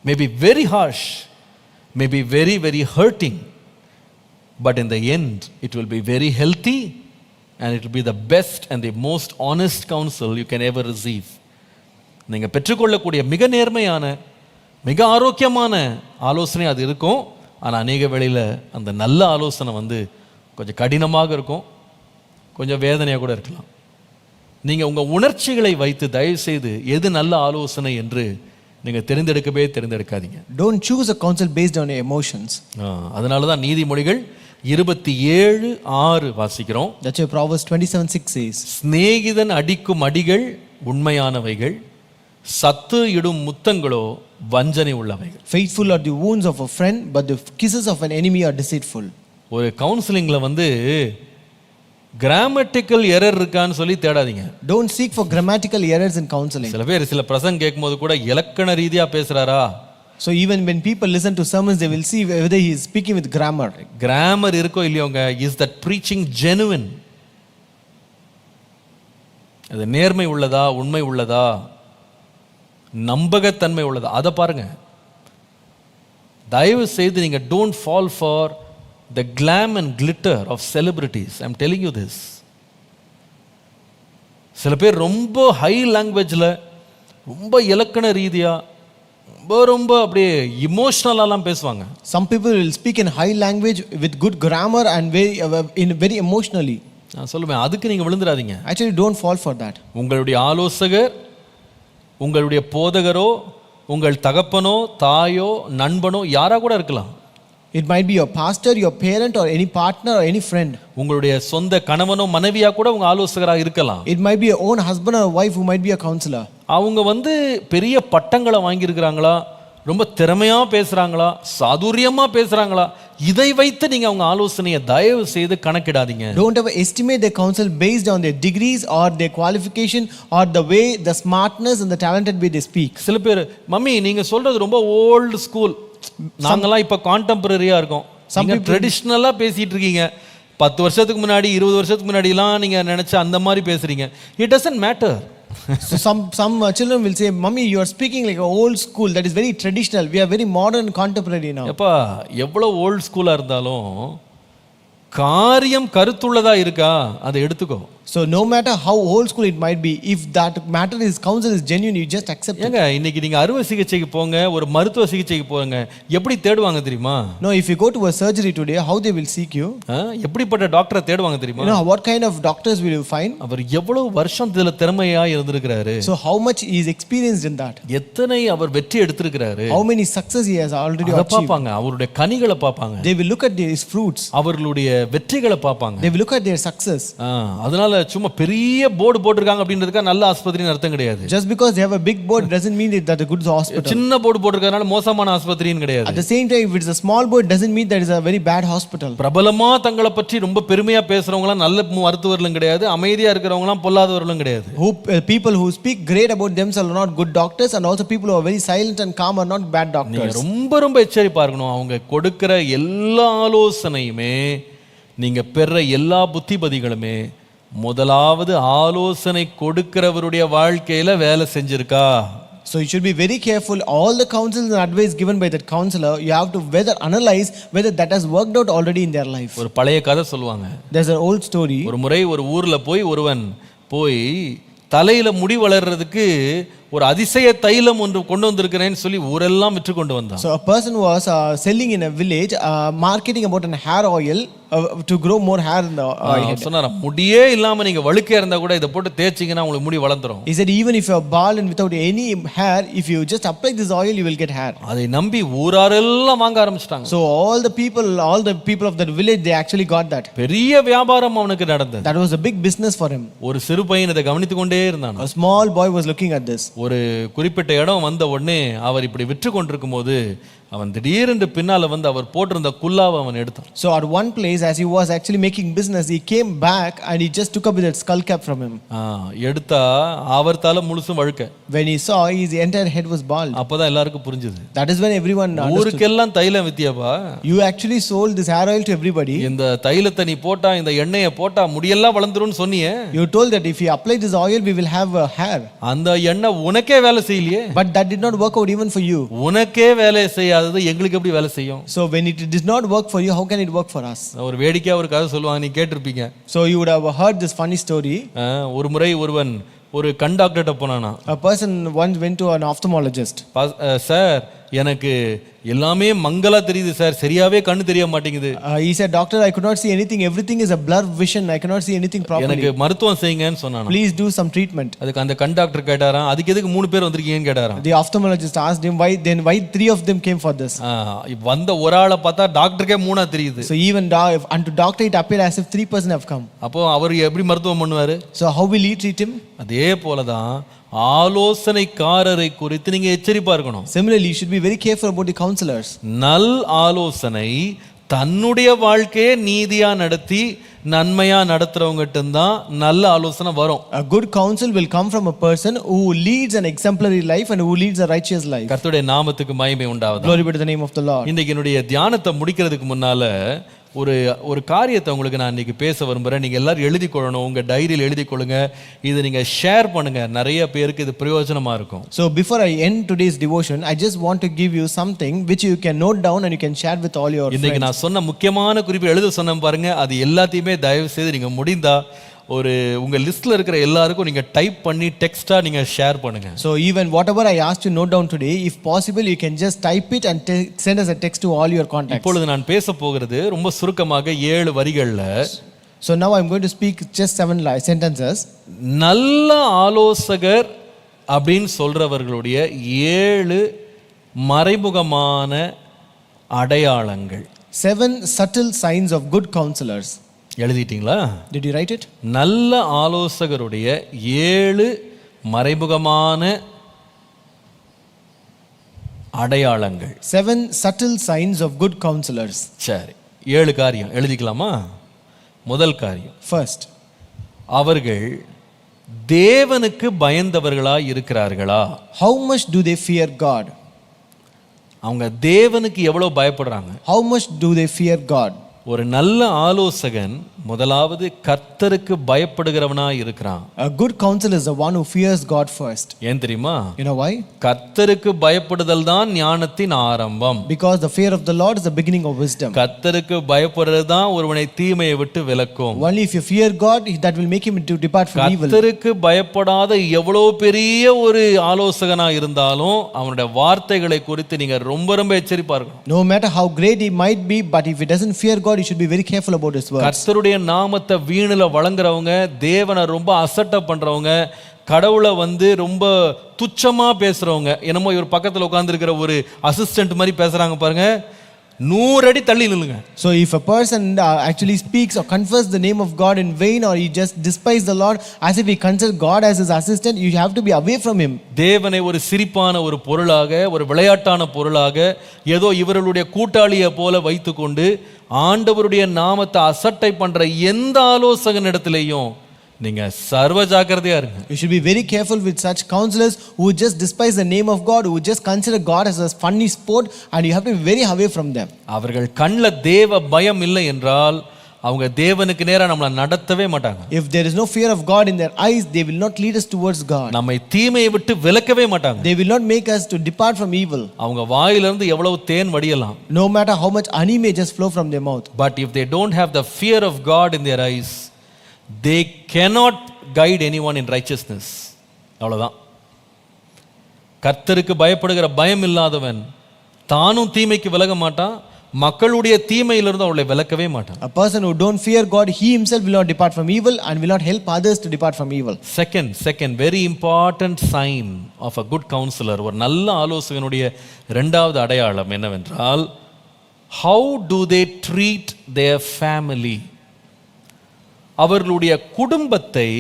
may be very harsh, may be very, very hurting, but in the end, it will be very healthy and it will be the best and the most honest counsel you can ever receive. நீங்கள் பெற்றுக்கொள்ளக்கூடிய மிக நேர்மையான மிக ஆரோக்கியமான ஆலோசனை அது இருக்கும். ஆனால் அநேக வேளையில் அந்த நல்ல ஆலோசனை கொஞ்சம் கடினமாக இருக்கும், கொஞ்சம் வேதனையாக கூட இருக்கலாம். நீங்கள் உங்கள் உணர்ச்சிகளை வைத்து தயவு செய்து எது நல்ல ஆலோசனை என்று நீங்கள் தேர்ந்தெடுக்காதீங்க. Don't choose a counsel based on your emotions. அதனால தான் நீதிமொழிகள் 27:6 வாசிக்கிறோம். That's why Proverbs 27:6 says, சிநேகிதன் அடிக்கும் அடிகள் உண்மையானவைகள், சத்து இடும் முத்தங்களோ வஞ்சனை உள்ளவைகள். faithful are the wounds of a friend, but the kisses of an enemy are deceitful. ஒரு கவுன்சிலிங்ல கிராமட்டிக்கல் எரர் இருக்கான்னு சொல்லி தேடாதீங்க. Don't seek for grammatical errors in counseling. சில பேர் சில பிரசங்கம் கேட்கும்போது கூட இலக்கண ரீதியா பேசுறாரா. So even when people listen to sermons, they will see whether he is speaking with grammar. Grammar இருக்கோ இல்லையோங்க, is that preaching genuine? அது நேர்மை உள்ளதா, உண்மை உள்ளதா, நம்பகத்தன்மை உள்ளதா, அதை பாருங்க. தயவு செய்து நீங்க don't fall for the glam and glitter of celebrities. I'm telling you this. சில பேர் ரொம்ப ஹை லாங்குவேஜ்ல ரொம்ப இலக்கண ரீதியா ரொம்ப அப்படியே இமோஷனலாலாம் பேசுவாங்க. Some people will speak in high language with good grammar and very emotionally. நான் சொல்லுவேன், அதுக்கு நீங்க விழுந்துடாதீங்க. Actually, don't fall for that. உங்களுடைய ஆலோசகர், உங்களுடைய போதகரோ, உங்கள் தகப்பனோ, தாயோ, நண்பனோ யாரா கூட இருக்கலாம். It might be your pastor, your parent, or any partner or any friend. உங்களுடைய சொந்த கணவனோ மனைவியா கூட உங்க ஆலோசகராக இருக்கலாம். It might be your own husband or wife who might be a counselor. அவங்க பெரிய பட்டங்களை வாங்கியிருக்கிறாங்களா, ரொம்ப திறமையா பேசுறாங்களா, சாதுரியமா பேசுறாங்களா, இதை வைத்து நீங்க அவங்க ஆலோசனையை தயவு செய்து கணக்கிடாதீங்க. Don't ever estimate their counsel based on their degrees or their qualification or the way, the smartness and the talented way they speak. சில பேர், மம்மி நீங்க சொல்றது ரொம்ப ஓல்டு ஸ்கூல், நாங்கெல்லாம் இப்ப கான்டெம்பரரியா இருக்கோம், நீங்க ட்ரெடிஷ்னலா பேசிட்டு இருக்கீங்க, 10 வருஷத்துக்கு முன்னாடி 20 வருஷத்துக்கு முன்னாடிலாம் நீங்க நினைச்ச அந்த மாதிரி பேசுறீங்க. It doesn't matter. So some children will say, "Mummy, you are speaking like an old school. That is very traditional. We are very modern, contemporary now." எப்பா எவ்வளவு ஓல்ட் ஸ்கூலா இருந்தாலும் காரியம் கருத்துள்ளதா இருக்கா, அதை எடுத்துக்கோ. So no matter how old school it might be, if that matter is counsel is genuine, you just accept it. ஏங்க இன்னைக்கு நீங்க அறுவை சிகிச்சைக்கு போங்க, ஒரு மருத்துவ சிகிச்சைக்கு போங்க, எப்படி தேடுவாங்க தெரியுமா? No, if you go to a surgery today, how they will seek you? எப்படிப்பட்ட டாக்டரை தேடுவாங்க தெரியுமா? You know what kind of doctors will you find? அவர் எவ்வளவு வருஷம் இதுல திறமையா இருந்திருக்கிறாரு. So how much he is experienced in that? எத்தனை அவர் வெற்றி எடுத்திருக்கிறாரு. How many success he has already achieved. பாப்பாங்க, அவருடைய கனிகளை பாப்பாங்க. They will look at his fruits. அவர்களுடைய வெற்றிகளை பாப்பாங்க. They will look at their success. அதனால சும்மா பெரிய போர்டு போட்டுருக்காங்க அப்படின்றதுக்கு நல்ல ஆஸ்பத்திரின்னு அர்த்தம் கிடையாது. Just because they have a big board doesn't mean that a good hospital. சின்ன போர்டு போட்டுருக்கறனால மோசமான ஆஸ்பத்திரின்னு கிடையாது. At the same time, if it's a small board doesn't mean that is a very bad hospital. பிரபலமா தங்களை பற்றி ரொம்ப பெருமையா பேசுறவங்கலாம் நல்ல மருத்துவர்களும் கிடையாது, அமைதியா இருக்கிறவங்கலாம் பொல்லாதவர்களும் கிடையாது. People who speak great about themselves are not good doctors, and also people who are very silent and calm are not bad doctors. நீங்க ரொம்ப ரொம்ப எச்சரிப்பா இருக்கணும். அவங்க கொடுக்கிற எல்லா ஆலோசனையுமே, நீங்க பெற எல்லா புத்திபதிகளுமே முதலாவது ஆலோசனை கொடுக்கிறவருடைய வாழ்க்கையில வேலை செஞ்சிருக்கா. So you should be very careful. All the counsels and advice given by that counselor, you have to analyze whether that has worked out already in their life. ஒரு பழைய கதை சொல்லுவாங்க. There's an old story. ஒரு முறை ஒரு ஊர்ல ஒருவன் போய் தலையில முடி வளர்றதுக்கு ஒரு அதிசய தைலம் ஒன்று கொண்டு வந்திருக்கிறேன்னு சொல்லி ஊரெல்லாம் விற்று கொண்டு வந்தான். So a person was selling in a village, marketing about an hair oil. to grow more hair in the head. சொன்னாரா முடியே இல்லாம நீங்க வழுக்கையா இருந்தா கூட இதை போட்டு தேய்ச்சிங்கன்னா உங்களுக்கு முடி வளர்ந்துரும். He said even if you are bald and without any hair, if you just apply this oil, you will get hair. அதை நம்பி ஊராரெல்லாம் வாங்க ஆரம்பிச்சிட்டாங்க. So all the people of that village, they actually got that. பெரிய வியாபாரம் அவனுக்கு நடந்தது. That was a big business for him. ஒரு சிறு பையன் இதை கவனித்துக் கொண்டே இருந்தான். A small boy was looking at this. ஒரு குறிப்பிட்ட இடம் வந்த உடனே அவர் இப்படி விற்று கொண்டிருக்கும் போது அவன் திடீரென்று பின்னால வந்து அவர் போட்டிருந்த குல்லாவை அவன் எடுத்தான். So at one place, as he was actually making business, he came back and he just took up that skull cap from him. எடுத்தா அவர் தலை முழுசும் வழுக்க. When he saw, his entire head was bald. அப்பதான் எல்லாருக்கும் புரிஞ்சது. That is when everyone understood. ஊருக்கெல்லாம் தைலம் வித்தியாப்பா. You actually sold this hair oil to everybody. இந்த தைலத்தை நீ போட்டா, இந்த எண்ணெயை போட்டா முடியெல்லாம் வளர்ந்துரும்னு சொன்னியே. You told that if you apply this oil, we will have hair. அந்த எண்ணெய் உனக்கே வேலை செய்யலையே. But that did not work out even for you. உனக்கே வேலை செய்யாதது எங்களுக்கு எப்படி வேலை செய்யும்? So when it did not work for you, how can it work for us? ஒரு வேடிக்கையா ஒரு கதை சொல்லுவாங்க, நீ கேட்டிருப்பீங்க. So you would have heard this funny story. ஒரு முறை ஒருவன் ஒரு கண் டாக்டர்கிட்ட போனானா. A person once went to an ophthalmologist. Sir எனக்கு எல்லாமே மங்கலா தெரியுது சார், சரியாவே கண்ணு தெரிய மாட்டேங்குது. He said, doctor, I could not see anything, everything is a blur vision, I cannot see anything properly. எனக்கு மருத்துவம் செய்யுங்கன்னு சொன்னானா. Please do some treatment. அதுக்கு அந்த கண் டாக்டர் கேட்டாராம், அதுக்கு எதுக்கு 3 பேர் வந்திருக்கீங்கன்னு கேட்டாராம். The ophthalmologist asked him, why 3 of them came for this? வந்த ஒரு ஆளை பார்த்தா டாக்டருக்கே 3ஆ தெரியுது. So even unto doctor it appeared as if 3 person have come. அப்போ அவர் எப்படி மருத்துவம் பண்ணுவாரு? So how will he treat him? அதே போலதான் ஆலோசனைக்காரரை குறித்து நீங்க எச்சரிப்பா இருக்கணும். Similarly, you should be very careful about the counselors. நல் ஆலோசனை தன்னுடைய வாழ்க்கையை நீதியா நடத்தி நன்மையா நடத்துறவங்ககிட்ட தான் நல்ல ஆலோசனை வரும். A good counsel will come from a person who leads an exemplary life and who leads a righteous life. கர்த்தருடைய நாமத்துக்கு மகிமை உண்டாவதாக. Glory be to the name of the Lord. இன்னைக்கு என்னுடைய தியானத்தை முடிக்கிறதுக்கு முன்னால ஒரு காரியத்தை உங்களுக்கு நான் இன்னைக்கு பேச விரும்புகிறேன். நீங்கள் எல்லாரும் எழுதி கொள்ளணும், உங்கள் டைரியில் எழுதி கொள்ளுங்க, இதை நீங்கள் ஷேர் பண்ணுங்க, நிறைய பேருக்கு இது பிரயோஜனமாக இருக்கும். So before I end today's devotion, I just want to give you something which you can note down and you can share with all your friends. இன்னைக்கு நான் சொன்ன முக்கியமான குறிப்பு எழுத சொன்னேன் பாருங்க, அது எல்லாத்தையுமே தயவு செய்து நீங்கள் முடிந்தா உங்க லிஸ்ட்ல இருக்கிற எல்லாருக்கும் நீங்க டைப் பண்ணி டெக்ஸ்டா நீங்க ஷேர் பண்ணுங்க. So even whatever I asked you note down today, if possible you can just type it and send us a text to all your contacts. இப்பொழுது நான் பேச போகிறது ரொம்ப சுருக்கமாக 7 வரிகள்ல. So now I'm going to speak just 7 sentences. நல்ல ஆலோசகர் அப்படின்னு சொல்றவர்களுடைய 7 மறைமுகமான அடையாளங்கள். 7 subtle signs of good counselors. எழுதிட்டீங்களா? Did you write it? நல்ல ஆலோசகருடைய 7 மறைமுகமான அடையாளங்கள். 7 subtle signs of good counselors. சரி, 7 காரியம் எழுதிக்கலாமா? முதல் காரியம், first, அவர்கள் தேவனுக்கு பயந்தவர்களாய் இருக்கிறார்களா? How much do they fear God? அவங்க தேவனுக்கு எவ்வளவு பயப்படுறாங்க? How much do they fear God? ஒரு நல்ல ஆலோசகன் முதலாவது கர்த்தருக்கு பயப்படுகிறவனாய் இருக்கிறான். A good counselor is the one who fears God first. ஏன் தெரியுமா? You know why? கர்த்தருக்கு பயப்படுதல் தான் ஞானத்தின் ஆரம்பம். Because the fear of the Lord is the beginning of wisdom. கர்த்தருக்கு பயப்படுறது தான் ஒருவனை தீமையை விட்டு விலக்கும். Only if you fear God, that will make him to depart from evil. கர்த்தருக்கு பயப்படாத எவ்வளவு பெரிய ஒரு ஆலோசகனா இருந்தாலும் அவனுடைய வார்த்தைகளை குறித்து நீங்க ரொம்ப ரொம்ப எச்சரிப்பா இருக்கணும். No matter how great he might be, but if he doesn't fear God, you should be very careful about his words. கர்த்தருடைய நாமத்தை வீணுல வழங்குறவங்க, தேவனை ரொம்ப அசட்டை பண்றவங்க, கடவுளை ரொம்ப துச்சமா பேசுறவங்க, என்னமோ இவர் பக்கத்துல உட்கார்ந்து இருக்கிற ஒரு அசிஸ்டன்ட் மாதிரி பேசுறாங்க பாருங்க, 100 அடி தள்ளி நில்லுங்க. So if a person actually speaks or confess the name of God in vain, or he just despise the Lord as if he considers God as his assistant, you have to be away from him. தேவனை ஒரு சிரிப்பான ஒரு பொருளாக, ஒரு விளையாட்டான பொருளாக, ஏதோ இவர்களுடைய கூட்டாளியை போல வைத்துக்கொண்டு ஆண்டவருடைய நாமத்தை அசட்டை பண்ற எந்த ஆலோசகனிடத்திலேயும் நீங்க சர்வ ஜாக்கிரதையா இருங்க. You should be very careful with such counselors who just despise the name of God, who just consider God as a funny sport, and you have to be very away from them. அவர்கள் கண்ணில் தேவ பயம் இல்லை என்றால் அவங்க தேவனுக்கு நேரா நம்மளை நடத்தவே மாட்டாங்க. If there is no fear of God in their eyes, they will not lead us towards God. நம்மை தீமையை விட்டு விலக்கவே மாட்டாங்க. They will not make us to depart from evil. அவங்க வாயிலிருந்து எவ்வளவு தேன் வடியலாம். No matter how much honey may just flow from their mouth. But if they don't have the fear of God in their eyes, they cannot guide anyone in righteousness. அவ்வளவுதான். கர்த்தருக்கு பயப்படுகிற பயம் இல்லாதவன் தானும் தீமைக்கு விலக மாட்டான், மக்களுடைய தீமையிலிருந்து அவளை விலக்கவே மாட்டான். A person who don't fear God, he himself will not depart from evil and will not help others to depart from evil. Second very important sign of a good counselor, ஒரு நல்ல ஆலோசகனுடைய இரண்டாவது அடையாளம் என்னவென்றால், how do they treat their family? அவர்களுடைய குடும்பத்தை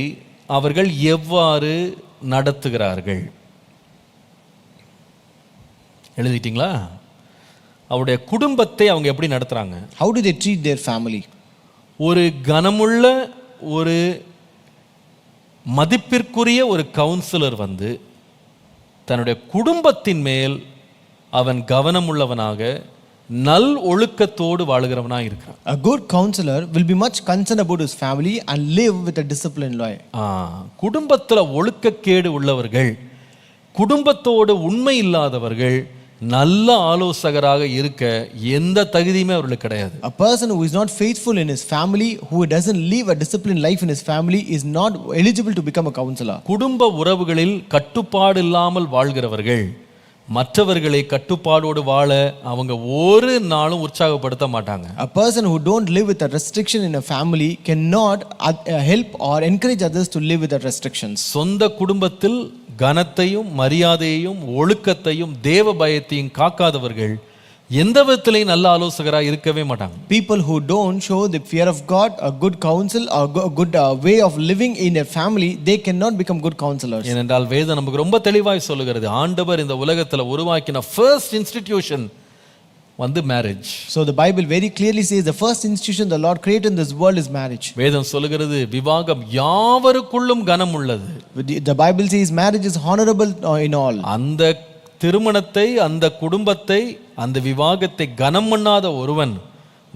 அவர்கள் எவ்வாறு நடத்துகிறார்கள்? எழுதிட்டீங்களா? அவருடைய குடும்பத்தை அவங்க எப்படி நடத்துறாங்க? How do they treat their family? ஒரு கனமுள்ள ஒரு மதிப்பிற்குரிய ஒரு கவுன்சிலர் வந்து தன்னுடைய குடும்பத்தின் மேல் அவன் கவனமுள்ளவனாக நல் ஒழுக்கத்தோடு வாழுகிறவனாக இருக்கிறான். A good counselor will be much concerned about his family and live with a disciplined life. குடும்பத்தில் ஒழுக்கக்கேடு உள்ளவர்கள், குடும்பத்தோடு உண்மை இல்லாதவர்கள் நல்ல ஆலோசகராக இருக்க எந்த தகுதியுமே அவர்களுக்கு கிடையாது. A person who is not faithful in his family, who doesn't live a disciplined life in his family, is not eligible to become a counselor. குடும்ப உறவுகளில் கட்டுப்பாடு இல்லாமல் வாழ்கிறவர்கள் மற்றவர்களை கட்டுப்பாடோடு வாழ அவங்க ஒரு நாளும் உற்சாகப்படுத்த மாட்டாங்க. A person who don't live with a restriction in a family cannot help or encourage others to live with the restrictions. சொந்த குடும்பத்தில் கனத்தையும் மரியாதையையும் ஒழுக்கத்தையும் தேவ பயத்தையும் காக்காதவர்கள் எந்த விதத்திலையும் நல்ல ஆலோசகராக இருக்கவே மாட்டாங்க. People who don't show the fear of God, a good counsel or good way of living in their family, they cannot become good counselors. ஏனென்றால் வேதம் நமக்கு ரொம்ப தெளிவாய் சொல்லுகிறது, ஆண்டவர் இந்த உலகத்துல உருவாக்கின first institution வந்து marriage. So the Bible very clearly says the first institution the Lord created in this world is marriage. வேதம் சொல்லுகிறது விவாகம் யாவருக்குள்ளும் கனம் உள்ளது. The Bible says marriage is honorable in all. அந்த திருமணத்தை, அந்த குடும்பத்தை, அந்த விவாகத்தை கனம் பண்ணாத ஒருவன்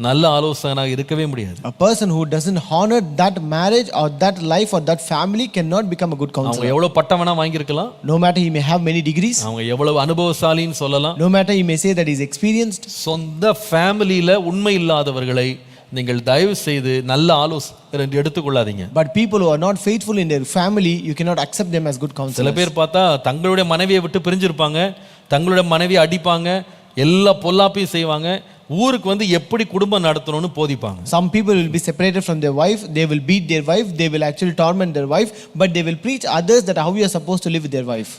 நல்ல ஆலோசகனாக இருக்கவே முடியாது. A person who doesn't honor that marriage or that life or that family cannot become a good counselor. அவங்க எவ்வளவு பட்டம் வேணா வாங்கியிருக்கலாம், no matter he may have many degrees, அவங்க எவ்வளவு அனுபவசாலின்னு சொல்லலாம், no matter he may say that he is experienced, சொந்த ஃபேமிலியில உண்மை இல்லாதவர்களை நீங்கள் தயவு செய்து நல்ல ஆலோசகர் என்று எடுத்துக்கொள்ளாதீங்க. But people who are not faithful in their family, you cannot accept them as good counselors. சில பேர் பார்த்தா தங்களுடைய மனைவியை விட்டு பிரிஞ்சிருப்பாங்க, தங்களுடைய மனைவியை அடிப்பாங்க, எல்லா பொல்லாப்பையும் செய்வாங்க, ஊருக்கு வந்து எப்படி குடும்பம் நடத்தணும்னு போதிப்பாங்க. Some people will be separated from their wife, they will beat their wife, they will actually torment their wife, but they will preach others that how you are supposed to live with their wife.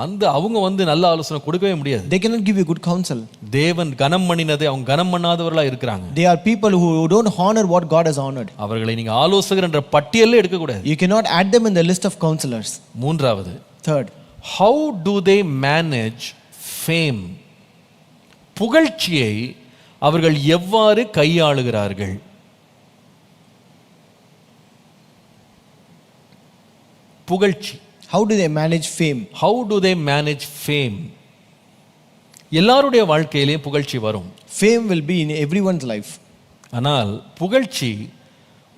அந்த அவங்க வந்து நல்ல ஆலோசனை கொடுக்கவே முடியாது. They cannot give you good counsel. தேவன் கனம் பண்ணினதை அவங்க கனம் பண்ணாதவர்களா இருக்கிறாங்க. They are people who don't honor what God has honored. அவர்களை நீங்க ஆலோசகர் என்ற பட்டியல்ல எடுக்க கூடாது. You cannot add them in the list of counselors. மூன்றாவது, Third, how do they manage fame? புகழ்ச்சியை அவர்கள் எவ்வாறு கையாளுகிறார்கள்? புகழ்ச்சி. how do they manage fame? How do they manage fame? எல்லாருடைய வாழ்க்கையிலே புகழ்ச்சி வரும். Fame will be in everyone's life. ஆனால் புகழ்ச்சி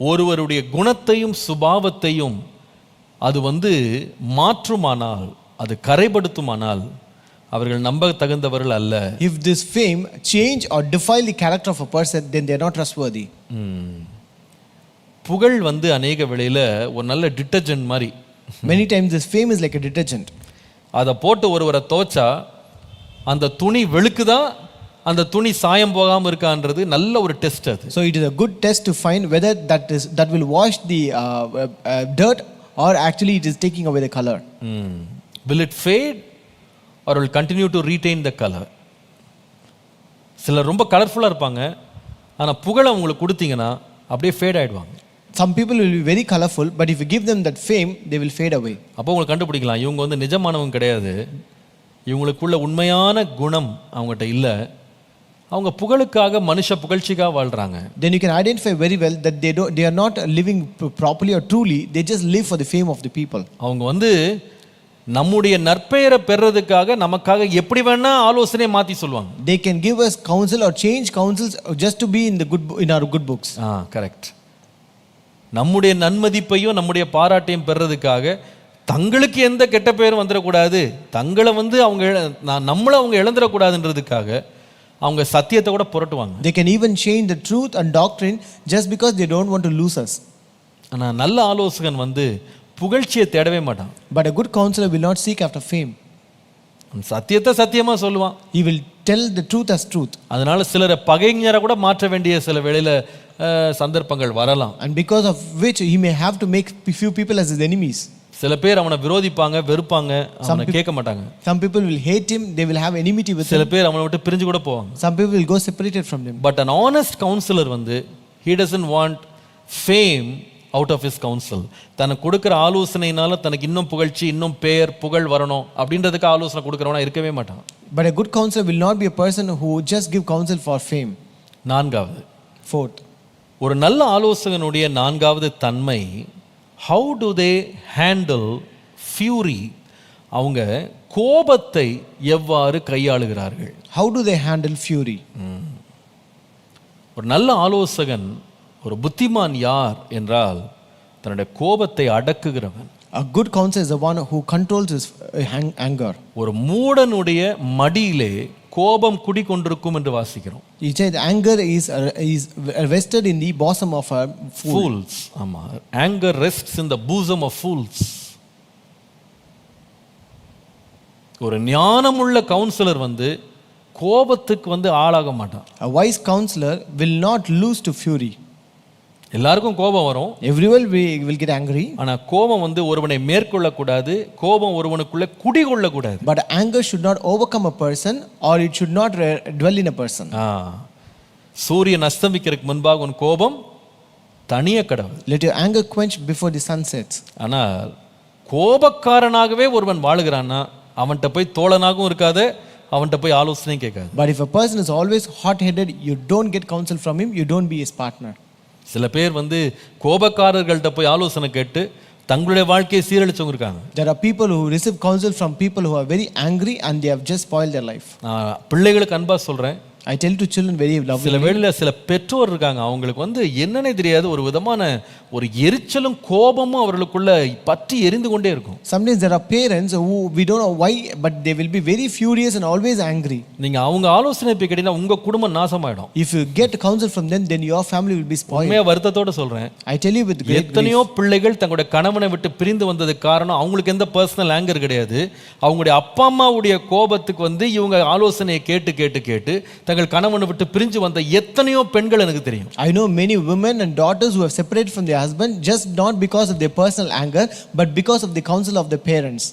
ஒருவருடைய குணத்தையும் சுபாவத்தையும் அது வந்து மாற்றுமானால், அது கரைப்படுத்துமானால் அவர்கள் நம்ப தகுந்தவர்கள் அல்ல. If this fame change or defile the character of a person, then they are not trustworthy. புகழ் வந்து அநேக வேளையில ஒரு நல்ல டிட்டர்ஜென்ட் மாதிரி. Many times this fame is like a detergent. அதை போட்டு ஒருவரை தோச்சா அந்த துணி வெளுக்குதா, அந்த துணி சாயம் போகாமல் இருக்கான்றது நல்ல ஒரு டெஸ்ட் அது. So it is a good test to find whether that will wash the dirt or actually it is taking away the color. Will it fade or will continue to retain the color? சிலர் ரொம்ப கலர்ஃபுல்லாக இருப்பாங்க, ஆனால் புகழை அவங்களுக்கு கொடுத்தீங்கன்னா அப்படியே ஃபேட் ஆகிடுவாங்க. Some people will be very colorful, but if you give them that fame, they will fade away. அப்போ உங்களுக்கு கண்டுபிடிக்கலாம், இவங்க வந்து நிஜமானவங்க கிடையாது, இவங்களுக்குள்ள உண்மையான குணம் அவங்ககிட்ட இல்லை, அவங்க புகழுக்காக மனுஷ புகழ்ச்சிக்காக வாழ்கிறாங்க. Then you can identify very well that they are not living properly or truly, they just live for the fame of the people. அவங்க வந்து நம்முடைய நற்பெயரை பெறதுக்காக நமக்காக எப்படி வேணா ஆலோசனை மாற்றி சொல்லுவாங்க. They can give us counsel or change counsels just to be in our good books. Correct. நம்முடைய நன்மதிப்பையும் நம்முடைய பாராட்டையும் பெறதுக்காக தங்களுக்கு எந்த கெட்ட பெயரும் வந்துடக்கூடாது, தங்களை வந்து நம்மளை அவங்க இழந்துடக்கூடாதுன்றதுக்காக அவங்க சத்தியத்தை கூட புரட்டுவாங்க. They can even change the truth and doctrine just because they don't want to lose us. ஆனால் நல்ல ஆலோசகன் வந்து புகழ்ச்சியை தேடவே மாட்டான். But a good counselor will not seek after fame. சத்தியத்தை சத்தியமா சொல்லுவான். He will tell the truth as truth. அதனால சிலரை பகைஞரை கூட மாற்ற வேண்டிய சில வேளையில சந்தர்ப்பங்கள் வரலாம். And because of which he may have to make few people as his enemies. சில பேர் அவனை விரோதிப்பாங்க, வெறுப்பாங்க, அவனை கேட்க மாட்டாங்க. Some people will hate him, they will have enmity with him. சில பேர் அவனை விட்டு பிரிஞ்சு கூட போவாங்க. Some people will go separated from him. But an honest counselor வந்து he doesn't want fame out of his counsel. தனக்கு கொடுக்குற ஆலோசனையினால தனக்கு இன்னும் புகழ்ச்சி, இன்னும் பெயர், புகழ் வரணும் அப்படின்றதுக்கு ஆலோசனை கொடுக்குறவனா இருக்கவே மாட்டான். But a good counselor will not be a person who just give counsel for fame. நான்காவது, Fourth, ஒரு நல்ல ஆலோசகனுடைய நான்காவது தன்மை, how do they handle fury? அவங்க கோபத்தை எவ்வாறு கையாளுகிறார்கள்? how do they handle fury? ஒரு நல்ல ஆலோசகன், ஒரு புத்திமான் யார் என்றால் தன்னுடைய கோபத்தை அடக்குகிறவன். A good counselor is the one who controls his anger. ஒரு மூடனுடைய மடியிலே கோபம் குடிகொண்டிருக்கும் என்று வாசிக்கிறோம். He said anger is vested in the bosom of a fool. Fools. ஆமா, anger rests in the bosom of fools. ஒரு ஞானமுள்ள கவுன்சிலர் வந்து கோபத்துக்கு வந்து ஆளாக மாட்டான். A wise counselor will not lose to fury. எல்லாருக்கும் கோபம் வரும். Everyone will get angry. ஆனா கோபம் வந்து ஒருவனை மேற்கொள்ள கூடாது, கோபம் ஒருவனுக்குள்ள குடிகொள்ள கூடாது. But anger should not overcome a person or it should not dwell in a person. சூரியன் அஸ்தமிக்கிறதுக்கு முன்பாக உன் கோபம் தனிய கடவுள். Let your anger quench before the sun sets. ஆனால் கோபக்காரனாகவே ஒருவன் வாழுகிறான்னா அவன்கிட்ட போய் தோழனாகவும் இருக்காது, அவன்கிட்ட போய் ஆலோசனையும் கேட்காது. But if a person is always hot-headed, you don't get counsel from him, you don't be his partner. சில பேர் வந்து கோபக்காரர்கள்ட்ட போய் ஆலோசனை கேட்டு தங்களுடைய வாழ்க்கையை சீரழிச்சவங்க இருக்காங்க. There are people who receive counsel from people who are very angry and they have just spoiled their life. பிள்ளைகளுக்கு அன்பா சொல்றேன், I tell to children very lovely. சில வேளையில சில பெற்றோர் இருக்காங்க, அவங்களுக்கு வந்து என்னன்னே தெரியாது, ஒரு விதமான ஒரு எரிச்சலும் கோபமும் அவர்களுக்குள்ள பற்றி எரிந்து கொண்டே இருக்கும். Sometimes there are parents who we don't know why, but they will be very furious and always angry. நீங்க அவங்க ஆலோசனை போய் கேட்டீங்கன்னா உங்க குடும்பம் நாசமாயிடும். If you get counsel from them, then your family will be spoiled. உண்மையா வருத்தத்தோட சொல்றேன், I tell you with great எத்தனையோ பிள்ளைகள் தங்களுடைய கணவனை விட்டு பிரிந்து வந்ததுக்கு காரணம் அவங்களுக்கு எந்த பர்சனல் ஆங்கர் கிடையாது, அவங்களுடைய அப்பா அம்மாவுடைய கோபத்துக்கு வந்து இவங்க ஆலோசனையை கேட்டு கேட்டு கேட்டு தங்கள் கணவனை விட்டு பிரிஞ்சு வந்த எத்தனையோ பெண்கள் எனக்கு தெரியும். I know many women and daughters who have separated from their husband just not because of their personal anger but because of the counsel of their parents.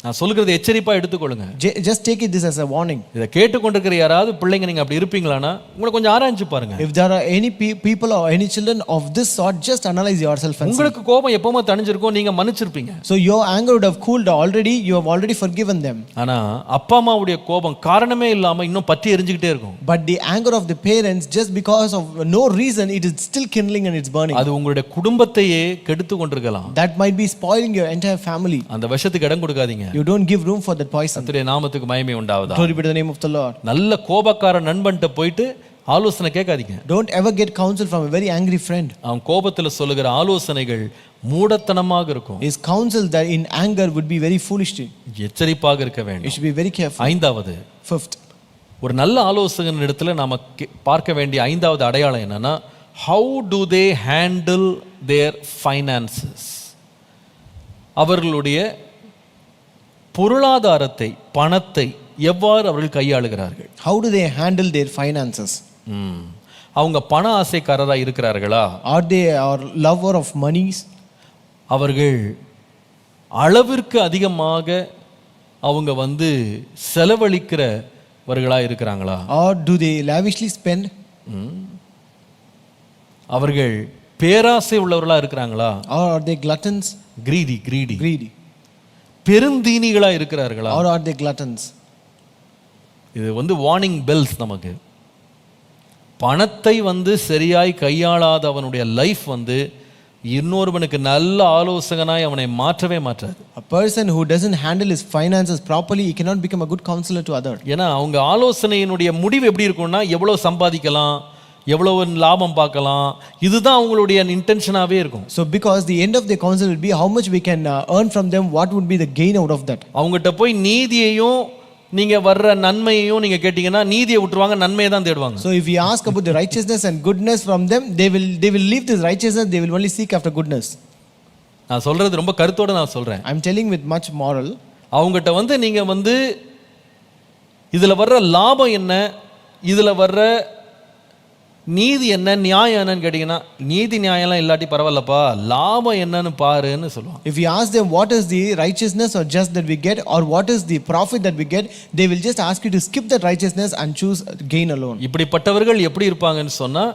நான் சொல்லுகிறது எச்சரிப்பா எடுத்துக்கொள்ளுங்க. Just take it this as a warning. இதை கேட்டுக்கொண்டிருக்கிற யாராவது பிள்ளைங்க நீங்க அப்படி இருப்பீங்களானா உங்களை கொஞ்சம் ஆராய்ஞ்சு பாருங்க. If there are any people or any children of this sort, just analyze yourself and see. உங்களுக்கு கோபம் எப்பவுமே தணிஞ்சிருக்கும், நீங்க மன்னிச்சிருப்பீங்க. So your anger would have cooled already, you have already forgiven them. ஆனா அப்பா அம்மாவுடைய கோபம் காரணமே இல்லாம இன்னும் பற்றி எரிஞ்சிக்கிட்டே இருக்கும். But the anger of the parents, just because of no reason, it is still kindling and it's burning. அது உங்களுடைய குடும்பத்தையே கெடுத்து கொண்டிருக்கலாம். That might be spoiling your entire family. அந்த விஷத்துக்கு இடம் கொடுக்காதீங்க. You don't give room for that poison. கர்த்தருடைய நாமத்துக்கு மகிமை உண்டாவதாக. Glory be to the name of the Lord. நல்ல கோபக்கார நண்பன்ட்ட போயிட்டு ஆலோசனை கேட்காதீங்க. Don't ever get counsel from a very angry friend. அவன் கோபத்துல சொல்லுகிற ஆலோசனைகள் மூடத்தனமாக இருக்கும். His counsel that in anger would be very foolish. எச்சரிப்பாக இருக்க You வேண்டும். should be very careful. ஐந்தாவது, Fifth, ஒரு நல்ல ஆலோசகன் இடத்துல நாம பார்க்க வேண்டிய ஐந்தாவது அடையாளம் என்னன்னா, how do they handle their finances? அவர்களுடைய பொருளாதாரத்தை, பணத்தை எவ்வாறு அவர்கள் கையாளுகிறார்கள்? how do they handle their finances? அவங்க பண ஆசைக்காரராக இருக்கிறார்களா? Are they a lover of monies? அவர்கள் அளவிற்கு அதிகமாக அவங்க வந்து செலவழிக்கிறவர்களா இருக்கிறாங்களா? Or do they lavishly spend? அவர்கள் பேராசை உள்ளவர்களா இருக்கிறாங்களா? Or are they gluttons? greedy பெருந்தீனிகளா இருக்கிறார்களா? Or are they gluttons? இது வந்து வார்னிங் பெல்ஸ் நமக்கு. பணத்தை வந்து சரியாய் கையாளாத அவனுடைய லைஃப் வந்து இன்னொருவனுக்கு நல்ல ஆலோசகனாய் அவனை மாற்றவே மாற்றாது. A person who doesn't handle his finances properly, he cannot become a good counselor to others. ஏன்னா அவங்க ஆலோசனையினுடைய முடிவு எப்படி இருக்கும்னா, எவ்வளவு சம்பாதிக்கலாம், எவ்வளவு லாபம் பார்க்கலாம், இதுதான் அவங்களுடைய இன்டென்ஷனாவே இருக்கும். So because the end of the counsel will be how much we can earn from them, what would be the gain out of that. அவங்ககிட்ட போய் நீதியையும் நீங்க வர்ற நன்மையையும் நீங்க கேட்டீங்கன்னா நீதியை விட்டுருவாங்க, நன்மையை தான் தேடுவாங்க. So if we ask about the righteousness and goodness from them, they will leave this righteousness, they will only seek after goodness. நான் சொல்றது ரொம்ப கருத்தோட நான் சொல்றேன். I'm telling with much moral. அவங்ககிட்ட வந்து நீங்க வந்து இதில் வர்ற லாபம் என்ன, இதில் வர்ற நீதி என்ன, நியாயம் என்னன்னு கேட்டிங்கன்னா, நீதி நியாயம்லாம் இல்லாட்டி பரவாயில்லப்பா, லாபம் என்னன்னு பாருன்னு சொல்லுவாங்க. If you ask them what is the righteousness or just that we get, or what is the profit that we get, they will just ask you to skip that righteousness and choose gain alone. இப்படிப்பட்டவர்கள் எப்படி இருப்பாங்கன்னு சொன்னா,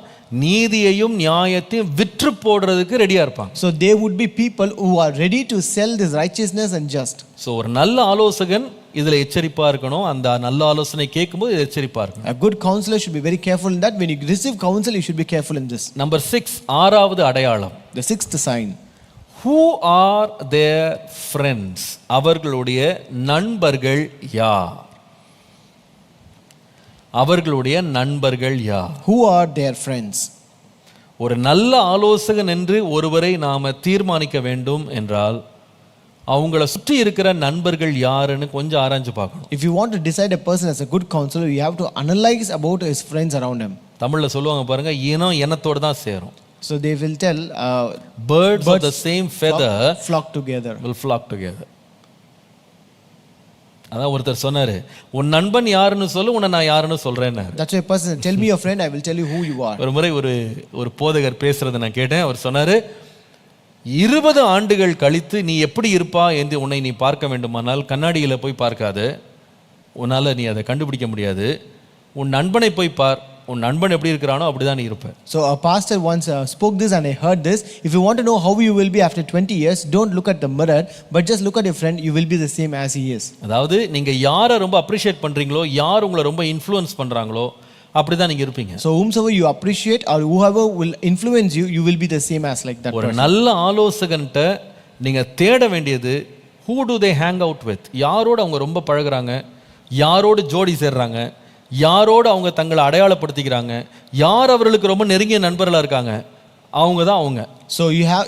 நீதியையும் நியாயத்தையும் விற்று போடுறதுக்கு ரெடியா இருப்பாங்க. So they would be people who are ready to sell this righteousness and just. So ஒரு நல்ல ஆலோசகன் இதில் எச்சரிப்பா இருக்கணும். அந்த நல்ல ஆலோசனை கேட்கும்போது எச்சரிப்பா இருக்கணும். A good counselor should be very careful in that. When you receive counsel, you should be careful in this. Number 6, ஆறாவது அடையாளம். The sixth sign. Who are their friends? அவர்களுடைய நண்பர்கள் யார்? அவர்களுடைய நண்பர்கள் யார்? Who are their friends? ஒரு நல்ல ஆலோசகன் என்று ஒருவரை நாம தீர்மானிக்க வேண்டும் என்றால் அவங்கள சுற்றி இருக்கிற நண்பர்கள் யாருன்னு கொஞ்சம் ஆராய்ஞ்சு பார்க்கணும். If you want to decide a person as a good counselor, you have to analyze about his friends around him. தமிழ்ல சொல்லுவாங்க பாருங்க, இனத்தோடு தான் சேரும். So they will tell birds of the same feather flock together. will flock together. அதான் ஒருத்தர் சொன்னாரு, உன் நண்பன் யாருன்னு சொல்லு, உன்னை நான் யாருன்னு சொல்றேன்னாரு. That's why a person said, tell me your friend, I will tell you who you are. ஒரு முறை ஒரு போதகர் பேசுறதை நான் கேட்டேன். அவர் சொன்னாரு, 20 ஆண்டுகள் கழித்து நீ எப்படி இருப்பா என்று உன்னை நீ பார்க்க வேண்டுமானால் கண்ணாடியில் போய் பார்க்காது, உன்னால் நீ அதை கண்டுபிடிக்க முடியாது. உன் நண்பனை போய் பார், உன் நண்பன் எப்படி இருக்கிறானோ அப்படிதான் நீ இருப்ப. So a pastor once spoke this and I heard this. If you want to know how you will be after 20 years, don't look at the mirror, but just look at your friend. You will be the same as he is. அதாவது நீங்க யாரை ரொம்ப அப்ரிஷியேட் பண்றீங்களோ, யார் உங்களை ரொம்ப இன்ஃப்ளூயன்ஸ் பண்றாங்களோ அப்படிதான் நீங்க இருப்பீங்க. So whomsoever you appreciate or whoever will influence you, you will be the same as like that ஒரு person. நல்ல ஆலோசகன்ட்ட நீங்க தேட வேண்டியது, who do they hang out with? யாரோட அவங்க ரொம்ப பழகுறாங்க, யாரோடு ஜோடி சேர்றாங்க, யாரோடு அவங்க தங்களை அடையாளப்படுத்திக்கிறாங்க, யார் அவர்களுக்கு ரொம்ப நெருங்கிய நண்பர்களா இருக்காங்க, அவங்க தான் அவங்க. So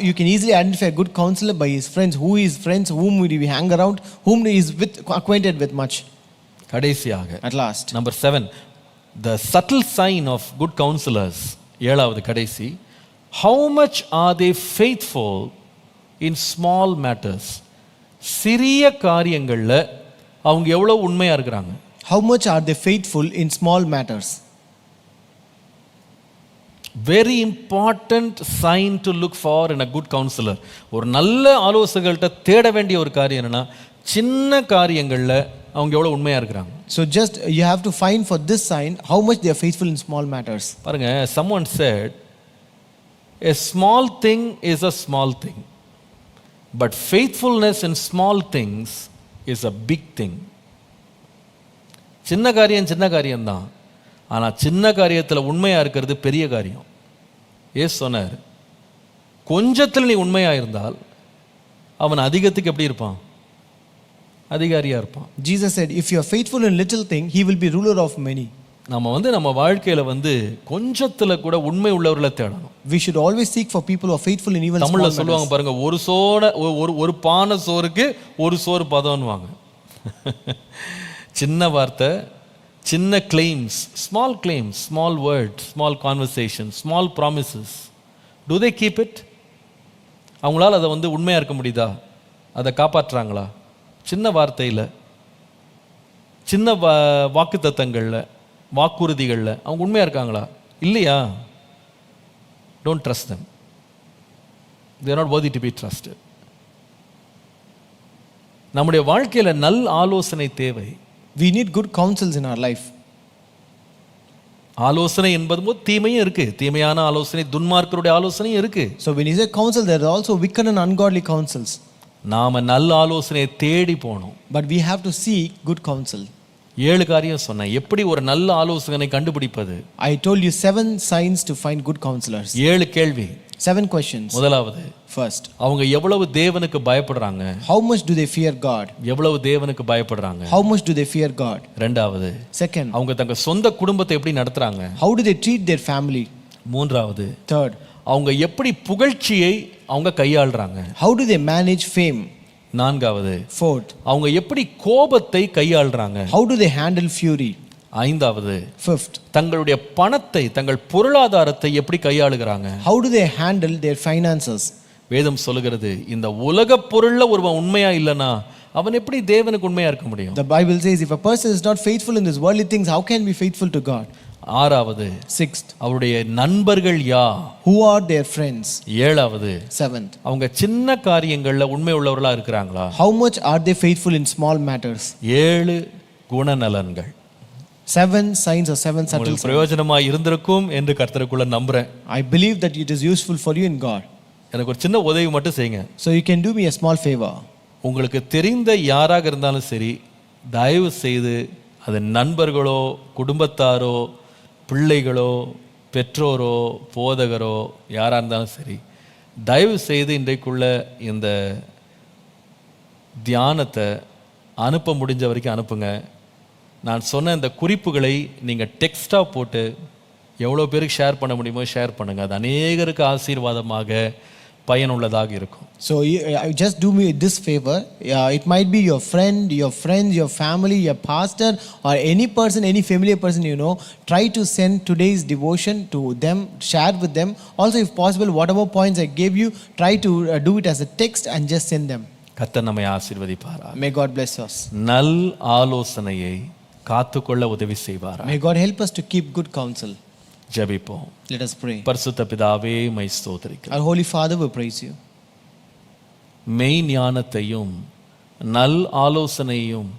you can easily identify a good counselor by his friends, who is friends, whom will he hang around, whom he is with, acquainted with much. கடைசியாக At last, number 7, the subtle sign of good counselors, ஏழாவது கடைசி, how much are they faithful in small matters? சிறிய காரியங்கள்ல அவங்க எவ்வளவு உண்மையா இருக்கிறாங்க. how much are they faithful in small matters? Very important sign to look for in a good counselor. ஒரு நல்ல ஆலோசகர்கள்ட்ட தேட வேண்டிய ஒரு காரியம் என்னன்னா, சின்ன காரியங்கள்ல அவங்க எவ்வளவு உண்மையா இருக்கிறாங்க. So just you have to find for this sign how much they are faithful in small matters. பாருங்க, someone said a small thing is a small thing, but faithfulness in small things is a big thing. சின்ன காரியம் தான், ஆனா சின்ன காரியத்தில் உண்மையா இருக்கிறது பெரிய காரியம். ஏசு சொன்னார், கொஞ்சத்தில் நீ உண்மையா இருந்தால் அவன் அதிகத்துக்கு எப்படி இருப்பான்? அதிகாரியா இருப்பான். Jesus said, if you are faithful in little thing, he will be ruler of many. நம்ம வாழ்க்கையில கொஞ்சத்துல கூட உண்மை உள்ளவர்களை தேடணும். We should always seek for people who are faithful in even small தமிழ்ல matters. சொல்லுவாங்க பாருங்க, ஒரு பானை சோறுக்கு ஒரு சோறு பதம்னுவாங்க. சின்ன வார்த்தை, சின்ன claims, small words, small conversations, small promises. Do they keep it? அவங்களால அதை உண்மையா இருக்க முடியுதா? அதை காப்பாற்றுறாங்களா? சின்ன வார்த்தையில், சின்ன வாக்குத்தத்தங்களில், வாக்குறுதிகளில் அவங்க உண்மையாக இருக்காங்களா? இல்லையா? Don't trust them. they are not worthy to be trusted. நம்முடைய வாழ்க்கையில் நல் ஆலோசனை தேவை. We need good counsels in our life. ஆலோசனை என்பது தீமையும் இருக்கு, தீமையான ஆலோசனை, துன்மார்க்கருடைய ஆலோசனையும் இருக்கு. So when you say counsel, there are also wicked and ungodly counsels. நாம நல்ல ஆலோசனையை தேடி போகணும். But we have to seek good counsel. 7 காரியம் சொன்னேன், எப்படி ஒரு நல்ல ஆலோசகனை கண்டுபிடிப்பது. I told you 7 signs to find good counselors. 7 கேள்வி, 7 questions. முதலாவது, First, அவங்க எவ்வளவு தேவனுக்கு பயப்படுறாங்க? how much do they fear God? எவ்வளவு தேவனுக்கு பயப்படுறாங்க? How much do they fear God? ரெண்டாவது, Second, அவங்க தங்க சொந்த குடும்பத்தை எப்படி நடத்துறாங்க? how do they treat their family? மூன்றாவது, Third, அவங்க எப்படி புகழ்ச்சியை அவங்க கையாளுறாங்க? how do they manage fame? நான்காவது, Fourth, அவங்க எப்படி கோபத்தை கையாளுறாங்க? how do they handle fury? ஐந்தாவது, Fifth, தங்களுடைய பணத்தை, தங்கள் பொருளாதாரத்தை எப்படி கையாளுகிறாங்க? how do they handle their finances? வேதம் சொல்லுகிறது, இந்த உலக பொருள்ல ஒருவன் உண்மையா இல்லைன்னா அவன் எப்படி தேவனுக்கு உண்மையா இருக்க முடியும்? The Bible says if a person is not faithful in these worldly things, how can be faithful to God? ஆறாவது, Sixth, அவருடைய நண்பர்கள் யார்? who are their friends? ஏழாவது, Seventh, அவங்க சின்ன காரியங்கள்ல உண்மை உள்ளவர்களா இருக்கிறாங்களா? how much are they faithful in small matters? 7 குணநலன்கள். 7 signs or 7 subtle உங்களுக்கு signs. பிரயோஜனமா இருந்திருக்கும் என்று கர்த்தருக்குள்ள நம்புறேன். I believe that it is useful for you in God. எனக்கு ஒரு சின்ன உதவி மட்டும் செய்யுங்க. So you can do me a small favor. உங்களுக்கு தெரிந்த யாராக இருந்தாலும் சரி, தயவு செய்து அது நண்பர்களோ குடும்பத்தாரோ பிள்ளைகளோ பெற்றோரோ போதகரோ யாராக இருந்தாலும் சரி, தயவு செய்து இன்றைக்குள்ள இந்த தியானத்தை அனுப்ப முடிஞ்ச வரைக்கும் அனுப்புங்க. நான் சொன்ன இந்த குறிப்புகளை நீங்கள் டெக்ஸ்டாக போட்டு எவ்வளோ பேருக்கு ஷேர் பண்ண முடியுமோ ஷேர் பண்ணுங்கள். அது அநேகருக்கு ஆசீர்வாதமாக பயனுள்ளதாக இருக்கும். So just do me this favor. It might be your friend, your friends, your family, your pastor, or any person, any familiar person you know. Try to send today's devotion to them, share with them. Also, if possible, whatever points I gave you, try to do it as a text and just send them. கர்த்தர் நம்மை ஆசீர்வதிப்பாரா. May God bless us. நல் ஆலோசனையை காத்துக்கொள்ள உதவி செய்வாரா. May God help us to keep good counsel. ஜெபிப்போம். Let us pray. பரிசுத்த பிதாவே, my ஸ்தோத்திரிக்கிறேன். Our Holy Father, we praise you. மெய் ஞானத்தையும் நல் ஆலோசனையும்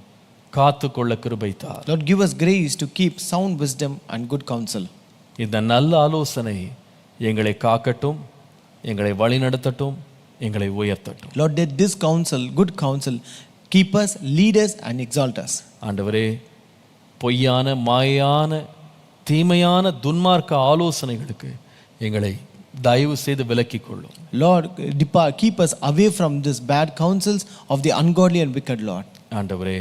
காத்துக்கொள்ள கிருபை தார். Lord, give us grace to keep sound wisdom and good counsel. இந்த நல்ல ஆலோசனை எங்களை காக்கட்டும், எங்களை வழிநடத்தட்டும், எங்களை உயர்த்தட்டும். Lord, let this counsel, good counsel, keep us, lead us and exalt us. ஆண்டவரே, பொய்யான மாயான தீமையான துன்மார்க்க ஆலோசனைகளுக்கு எங்களை தயவு செய்து விலக்கிக் கொள்ளும். Lord, keep us away from this bad counsels of the ungodly and wicked, Lord. ஆண்டவரே,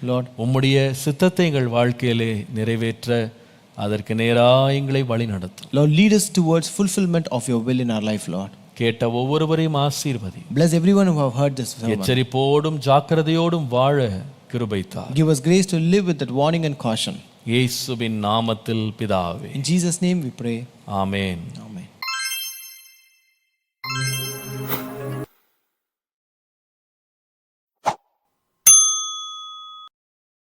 Lord, உம்முடைய சித்தத்தை எங்கள் வாழ்க்கையிலே நிறைவேற்ற அதற்கு நேராக எங்களை வழி நடத்தும். Lord, lead us towards fulfillment of your will in our life, Lord. கேட்ட ஒவ்வொருவரையும் ஆசீர்வதி. Bless everyone who have heard this sermon. எச்சரிப்போடும் ஜாக்கிரதையோடும் வாழ கிருபை தார். Give us grace to live with that warning and caution. இயேசுவின் நாமத்தில் பிதாவே. In Jesus' name we pray. Amen.